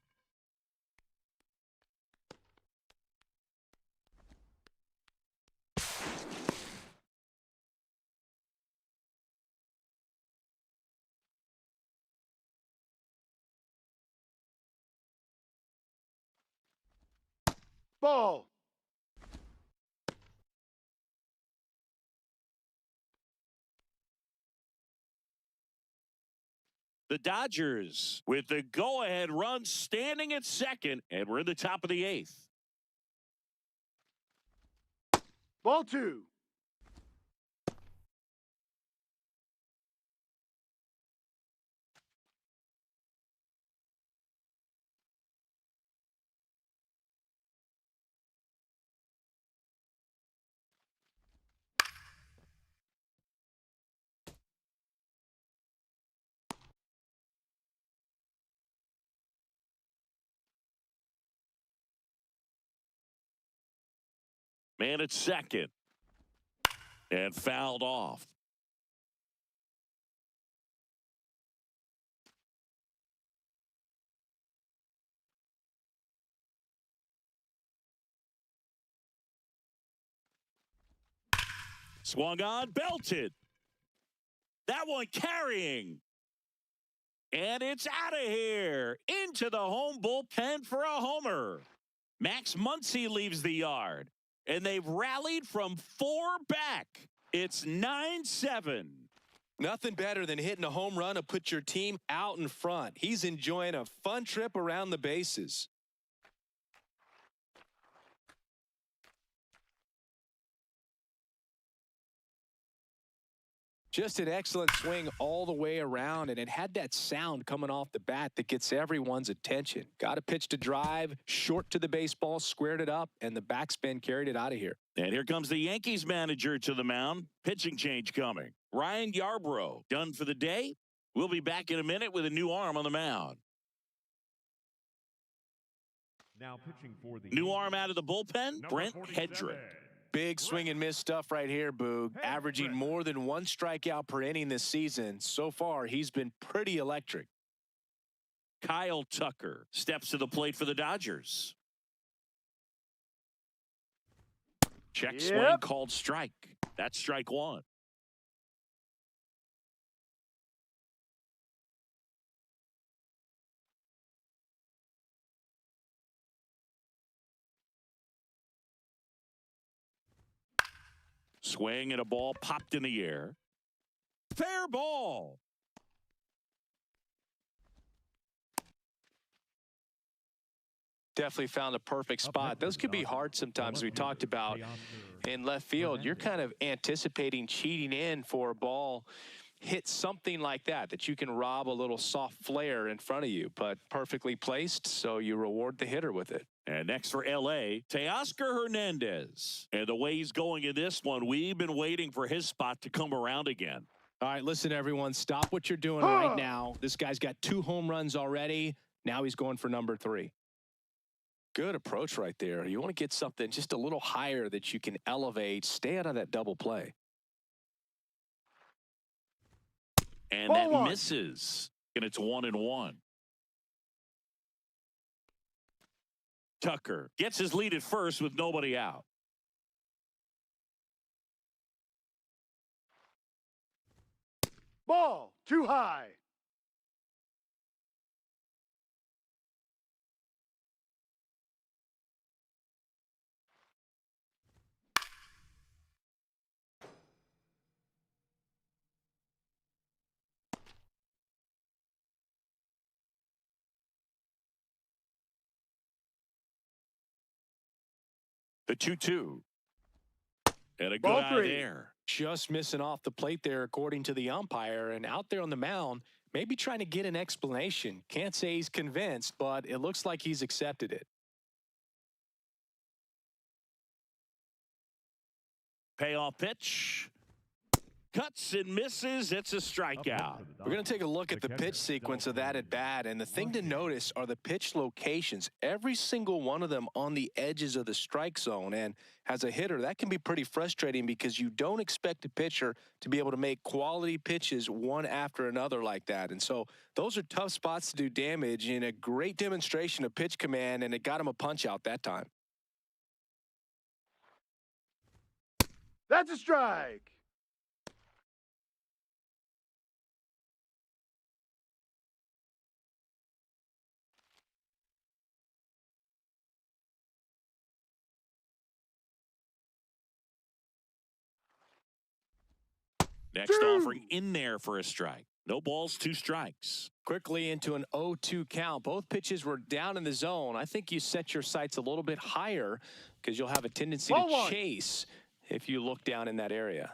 Ball.
The Dodgers with the go-ahead run standing at second, and we're in the top of the 8th.
Ball 2.
Man at second. And fouled off. Swung on, belted. That one carrying. And it's out of here. Into the home bullpen for a homer. Max Muncy leaves the yard. And they've rallied from 4 back. It's 9-7.
Nothing better than hitting a home run to put your team out in front. He's enjoying a fun trip around the bases. Just an excellent swing all the way around, and it had that sound coming off the bat that gets everyone's attention. Got a pitch to drive, short to the baseball, squared it up, and the backspin carried it out of here.
And here comes the Yankees manager to the mound. Pitching change coming. Ryan Yarbrough done for the day. We'll be back in a minute with a new arm on the mound.
Now pitching for the
New arm out of the bullpen, Brent Hedrick.
Big swing and miss stuff right here, Boog. Averaging more than one strikeout per inning this season. So far, he's been pretty electric.
Kyle Tucker steps to the plate for the Dodgers. Check swing called strike. That's strike one. Swing and a ball popped in the air. Fair ball.
Definitely found a perfect spot. Those could be hard sometimes. We talked about in left field. You're kind of anticipating cheating in for a ball. Hit something like that you can rob a little soft flare in front of you, but perfectly placed, so you reward the hitter with it.
And next for L.A., Teoscar Hernandez. And the way he's going in this one, we've been waiting for his spot to come around again.
All right, listen, everyone. Stop what you're doing right now. This guy's got 2 home runs already. Now he's going for number 3. Good approach right there. You want to get something just a little higher that you can elevate. Stay out of that double play.
And
Ball
that
one.
misses. And it's 1-1. Tucker gets his lead at first with nobody out.
Ball too high.
The 2-2. And a good
Ball
eye
three.
there.
Just missing off the plate there, according to the umpire. And out there on the mound, maybe trying to get an explanation. Can't say he's convinced, but it looks like he's accepted it.
Payoff pitch. Cuts and misses. It's a strikeout.
We're going to take a look at the pitch sequence of that at bat, and the thing to notice are the pitch locations. Every single one of them on the edges of the strike zone, and as a hitter, that can be pretty frustrating because you don't expect a pitcher to be able to make quality pitches one after another like that. And so those are tough spots to do damage, and a great demonstration of pitch command, and it got him a punch out that time.
That's a strike.
Next offering in there for a strike. No balls, 2 strikes.
Quickly into an 0-2 count. Both pitches were down in the zone. I think you set your sights a little bit higher because you'll have a tendency
Ball
to
one.
chase if you look down in that area.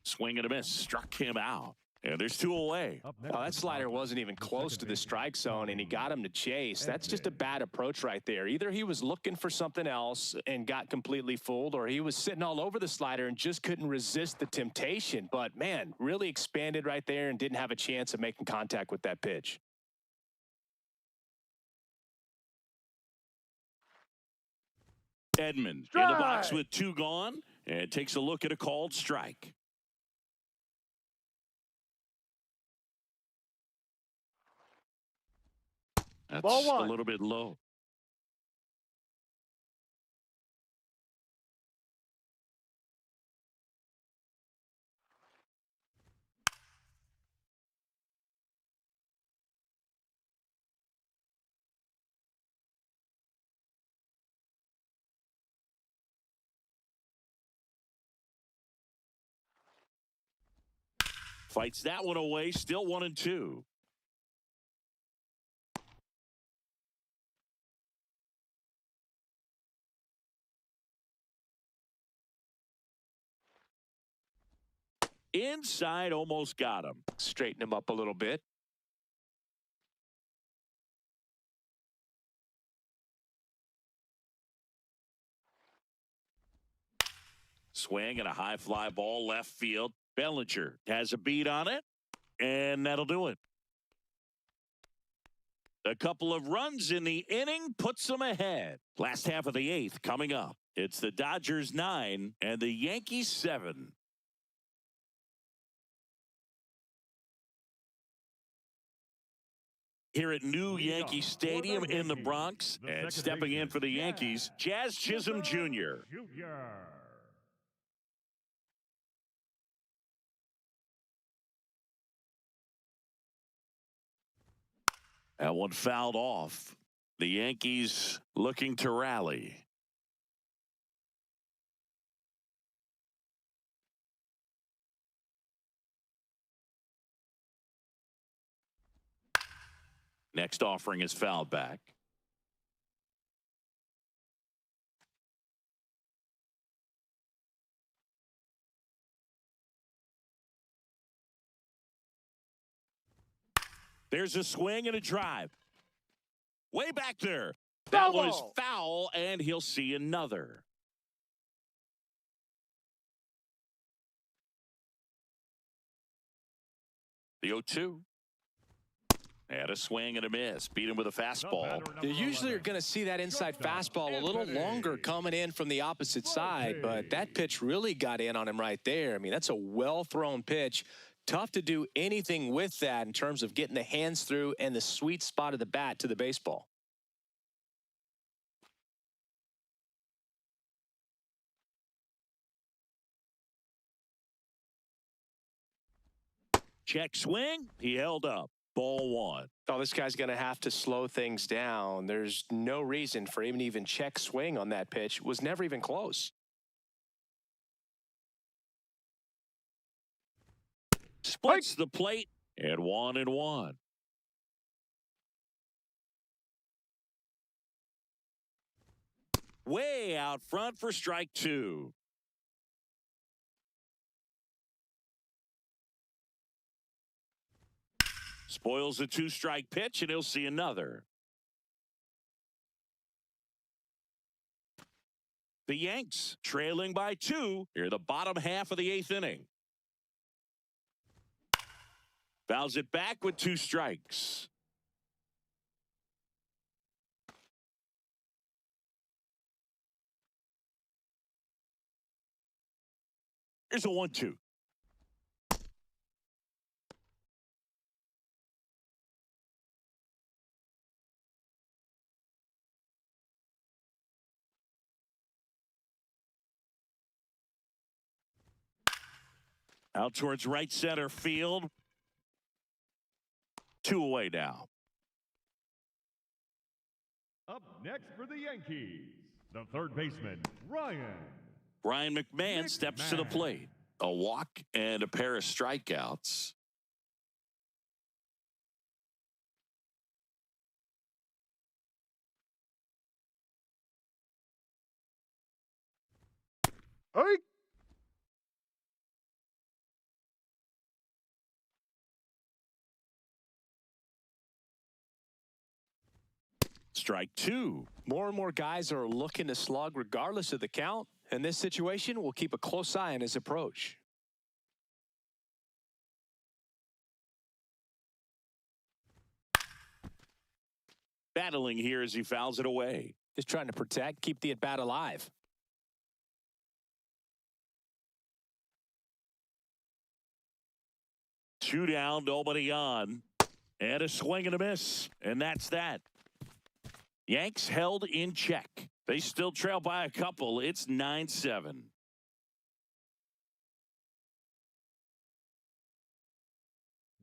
Swing and a miss. Struck him out. And there's 2 away.
Oh, that slider wasn't even close to the strike zone, and he got him to chase. That's just a bad approach right there. Either he was looking for something else and got completely fooled, or he was sitting all over the slider and just couldn't resist the temptation. But, man, really expanded right there and didn't have a chance of making contact with that pitch.
Edman in the box with 2 gone and takes a look at a called strike. That's
Ball one.
a little bit low. Fights that one away, still 1-2. Inside, almost got him.
Straighten him up a little bit.
Swing and a high fly ball left field. Bellinger has a beat on it, and that'll do it. A couple of runs in the inning puts them ahead. Last half of the 8th coming up. It's the Dodgers 9 and the Yankees 7. Here at new Yankee Stadium in the Bronx, and stepping in for the Yankees, Jazz Chisholm Jr. That one fouled off. The Yankees looking to rally. Next offering is fouled back. There's a swing and a drive. Way back there. That one is foul, and he'll see another. The 0-2. Had a swing and a miss. Beat him with a fastball.
You usually are going to see that inside fastball a little longer coming in from the opposite side, but that pitch really got in on him right there. I mean, that's a well-thrown pitch. Tough to do anything with that in terms of getting the hands through and the sweet spot of the bat to the baseball.
Check swing. He held up. Ball 1.
Oh, this guy's going to have to slow things down. There's no reason for him to even check swing on that pitch. It was never even close.
Splits the plate at 1-1. Way out front for strike 2. Spoils the 2-strike pitch, and he'll see another. The Yanks trailing by 2 here, the bottom half of the 8th inning. Fouls it back with 2 strikes. Here's a 1-2. Out towards right center field. 2 away now.
Up next for the Yankees, the third baseman, Ryan.
Ryan McMahon steps to the plate. A walk and a pair of strikeouts.
Hey!
Strike 2.
More and more guys are looking to slug regardless of the count. In this situation, we'll keep a close eye on his approach.
Battling here as he fouls it away.
Just trying to protect, keep the at-bat alive.
Two down, nobody on. And a swing and a miss. And that's that. Yanks held in check. They still trail by a couple. It's 9-7.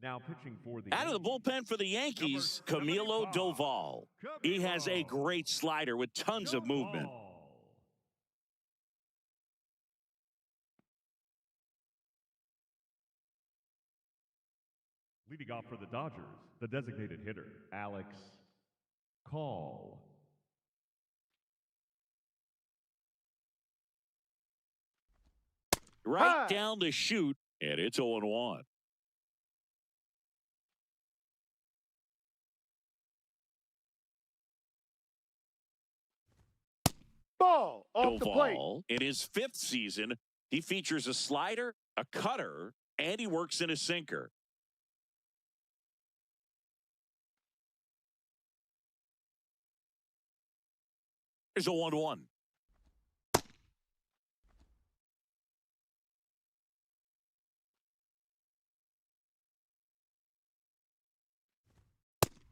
Now pitching for the
Out of the bullpen for the Yankees, Camilo Doval. He has a great slider with tons of movement.
Leading off for the Dodgers, the designated hitter, Alex Call.
Right down the chute, and it's 0-1.
Ball off the plate.
In his 5th season, he features a slider, a cutter, and he works in a sinker. There's a 1-1.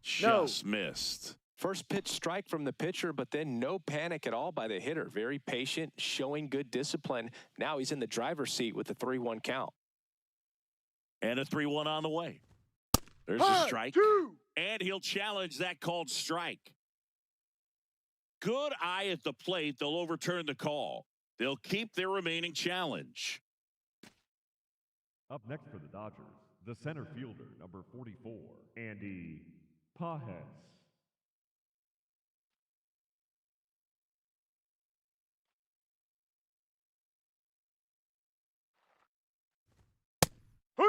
Just missed.
First pitch strike from the pitcher, but then no panic at all by the hitter. Very patient, showing good discipline. Now he's in the driver's seat with a 3-1 count.
And a 3-1 on the way. There's a strike. And he'll challenge that called strike. Good eye at the plate. They'll overturn the call. They'll keep their remaining challenge.
Up next for the Dodgers, the center fielder, number 44, Andy Pages.
Hey!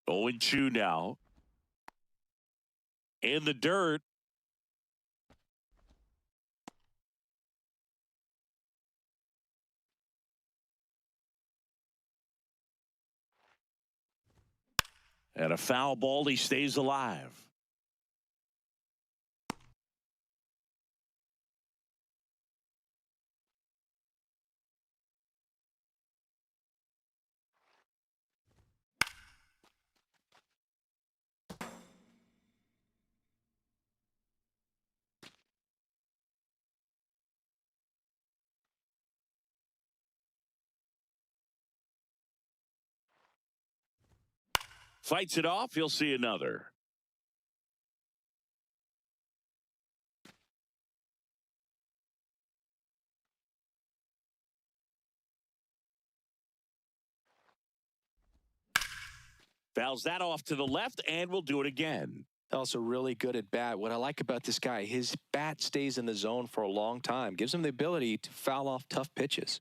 Oh, 0-2 now. In the dirt. And a foul ball. He stays alive. Fights it off. He'll see another. Fouls that off to the left, and we'll do it again.
Also really good at bat. What I like about this guy, his bat stays in the zone for a long time. Gives him the ability to foul off tough pitches.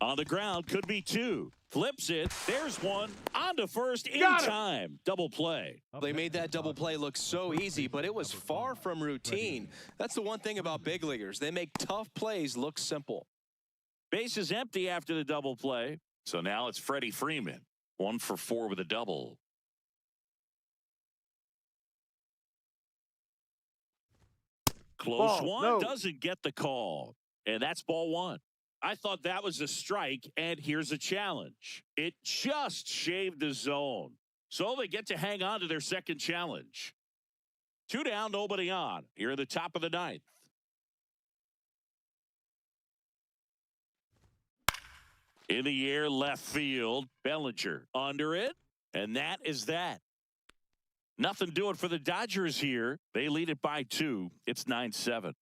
On the ground, could be 2. Flips it. There's 1. On to first in time. Double play.
They made that double play look so easy, but it was far from routine. That's the one thing about big leaguers. They make tough plays look simple.
Base is empty after the double play. So now it's Freddie Freeman. 1 for 4 with a double. Close one. Doesn't get the call. And that's ball 1. I thought that was a strike, and here's a challenge. It just shaved the zone. So they get to hang on to their second challenge. 2 down, nobody on. Here at the top of the 9th. In the air, left field. Bellinger under it, and that is that. Nothing doing for the Dodgers here. They lead it by 2. It's 9-7.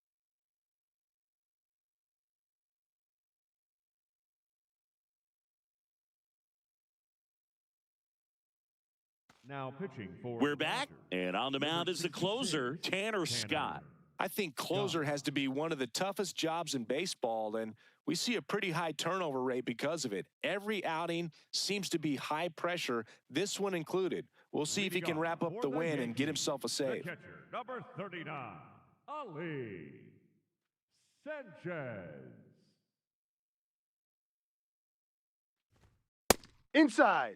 Now pitching for
We're back, and on the mound is the closer, Tanner Scott.
I think closer has to be one of the toughest jobs in baseball, and we see a pretty high turnover rate because of it. Every outing seems to be high pressure, this one included. We'll see if he can wrap up the win and get himself a save.
Catcher, number 39, Ali Sanchez.
Inside.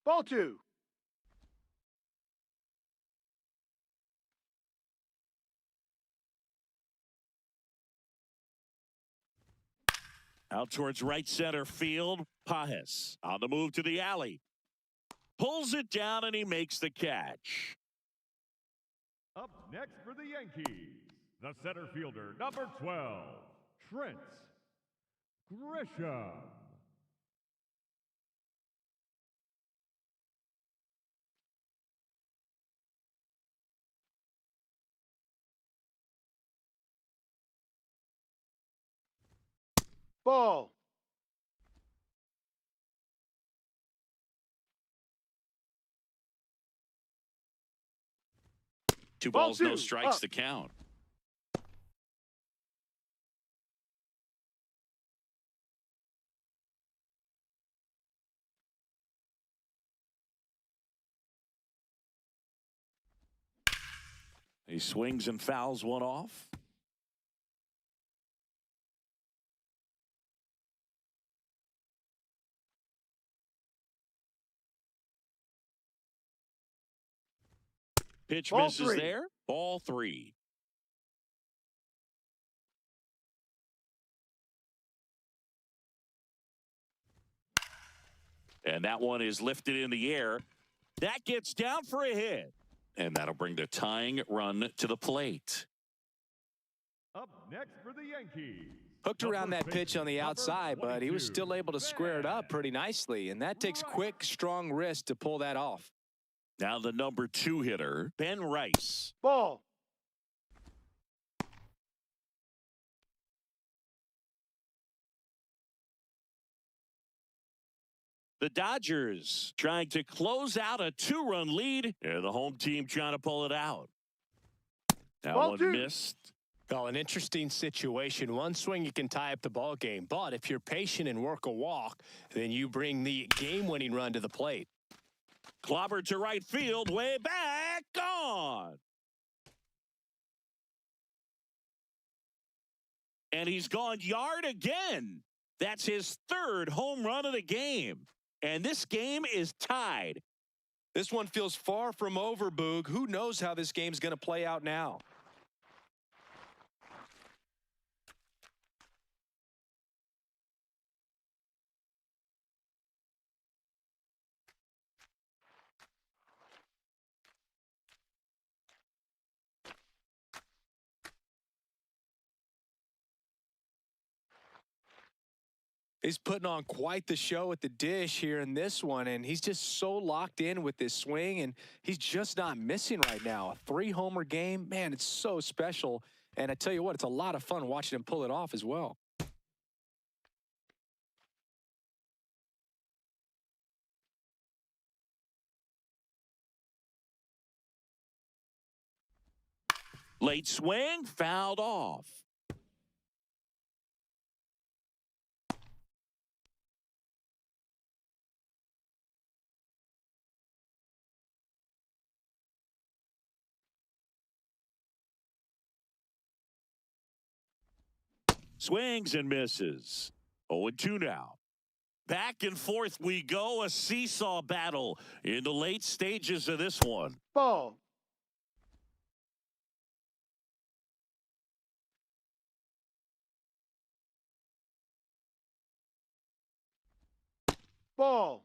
Ball 2.
Out towards right center field. Pajes on the move to the alley. Pulls it down and he makes the catch.
Up next for the Yankees, the center fielder, number 12, Trent Grisham.
Ball.
Two
Ball
balls, no
two,
strikes
up.
to count. He swings and fouls one off. Pitch
Ball
misses
three.
there. Ball 3. And that one is lifted in the air. That gets down for a hit. And that'll bring the tying run to the plate.
Up next for the Yankees.
Hooked
the
around
first
that pitch on the
baseman,
outside,
number
but he was
22,
still able to square it up pretty nicely, and that takes quick, strong wrist to pull that off.
Now the number 2 hitter, Ben Rice.
Ball.
The Dodgers trying to close out a 2-run lead, and the home team trying to pull it out. That
Ball
one
two.
missed.
Well, an interesting situation. One swing, you can tie up the ball game. But if you're patient and work a walk, then you bring the game-winning run to the plate.
Clobbered to right field, way back, gone. And he's gone yard again. That's his 3rd home run of the game. And this game is tied.
This one feels far from over, Boog. Who knows how this game's going to play out now? He's putting on quite the show at the dish here in this one, and he's just so locked in with this swing, and he's just not missing right now. A 3-homer game, man, it's so special. And I tell you what, it's a lot of fun watching him pull it off as well.
Late swing, fouled off. Swings and misses. 0-2 now. Back and forth we go. A seesaw battle in the late stages of this one.
Ball. Ball.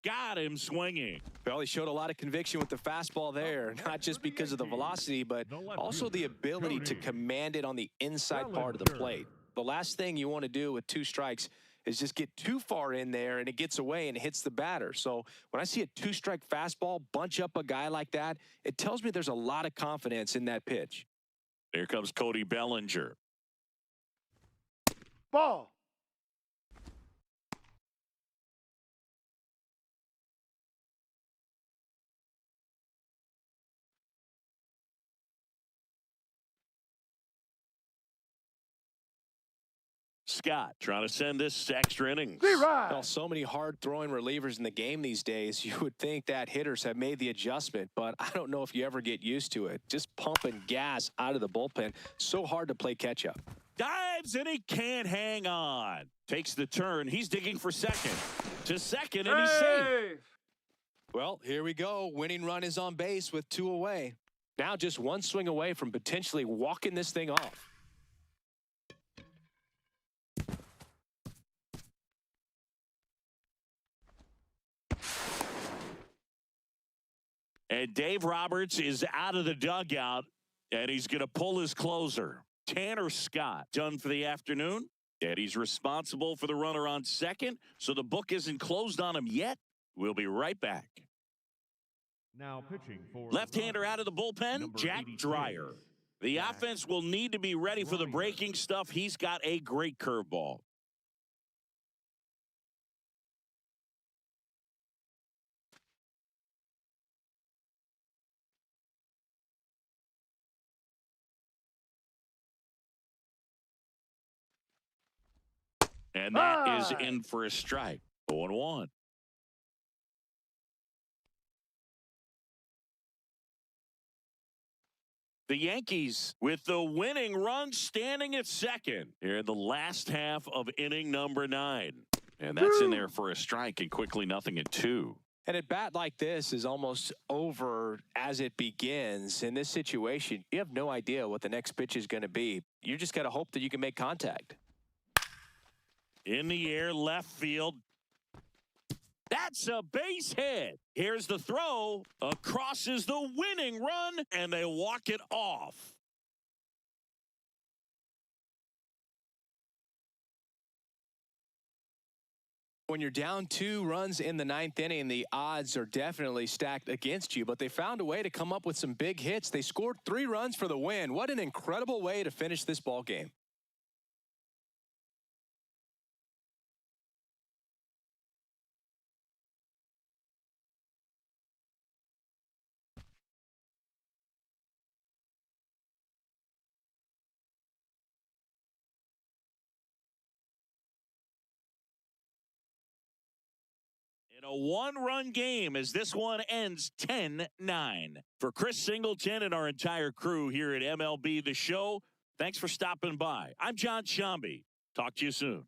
Got him swinging.
Well, he showed a lot of conviction with the fastball there, not just because of the velocity, but also the ability to command it on the inside part of the plate. The last thing you want to do with 2 strikes is just get too far in there and it gets away and it hits the batter. So when I see a 2-strike fastball bunch up a guy like that, it tells me there's a lot of confidence in that pitch.
Here comes Cody Bellinger.
Ball.
Scott trying to send this to extra innings.
Well, so many hard-throwing relievers in the game these days, you would think that hitters have made the adjustment, but I don't know if you ever get used to it. Just pumping gas out of the bullpen, so hard to play catch-up.
Dives and he can't hang on. Takes the turn. He's digging for second. To second and he's safe.
Well, here we go. Winning run is on base with 2 away. Now just one swing away from potentially walking this thing off.
And Dave Roberts is out of the dugout, and he's going to pull his closer. Tanner Scott done for the afternoon, and he's responsible for the runner on second, so the book isn't closed on him yet. We'll be right back.
Now pitching for
Left-hander out of the bullpen,
number
Jack
86,
Dreyer. The
Jack
offense will need to be ready for the
Dreyer.
breaking stuff. He's got a great curveball. And that is in for a strike. 0-1. The Yankees with the winning run standing at second here in the last half of inning number 9. And that's in there for a strike and quickly 0-2.
And a bat like this is almost over as it begins. In this situation, you have no idea what the next pitch is going to be. You just got to hope that you can make contact.
In the air, left field. That's a base hit. Here's the throw. Across is the winning run, and they walk it off.
When you're down 2 runs in the 9th inning, the odds are definitely stacked against you, but they found a way to come up with some big hits. They scored 3 runs for the win. What an incredible way to finish this ball game.
In a 1-run game as this one ends 10-9. For Chris Singleton and our entire crew here at MLB The Show, thanks for stopping by. I'm John Shambi. Talk to you soon.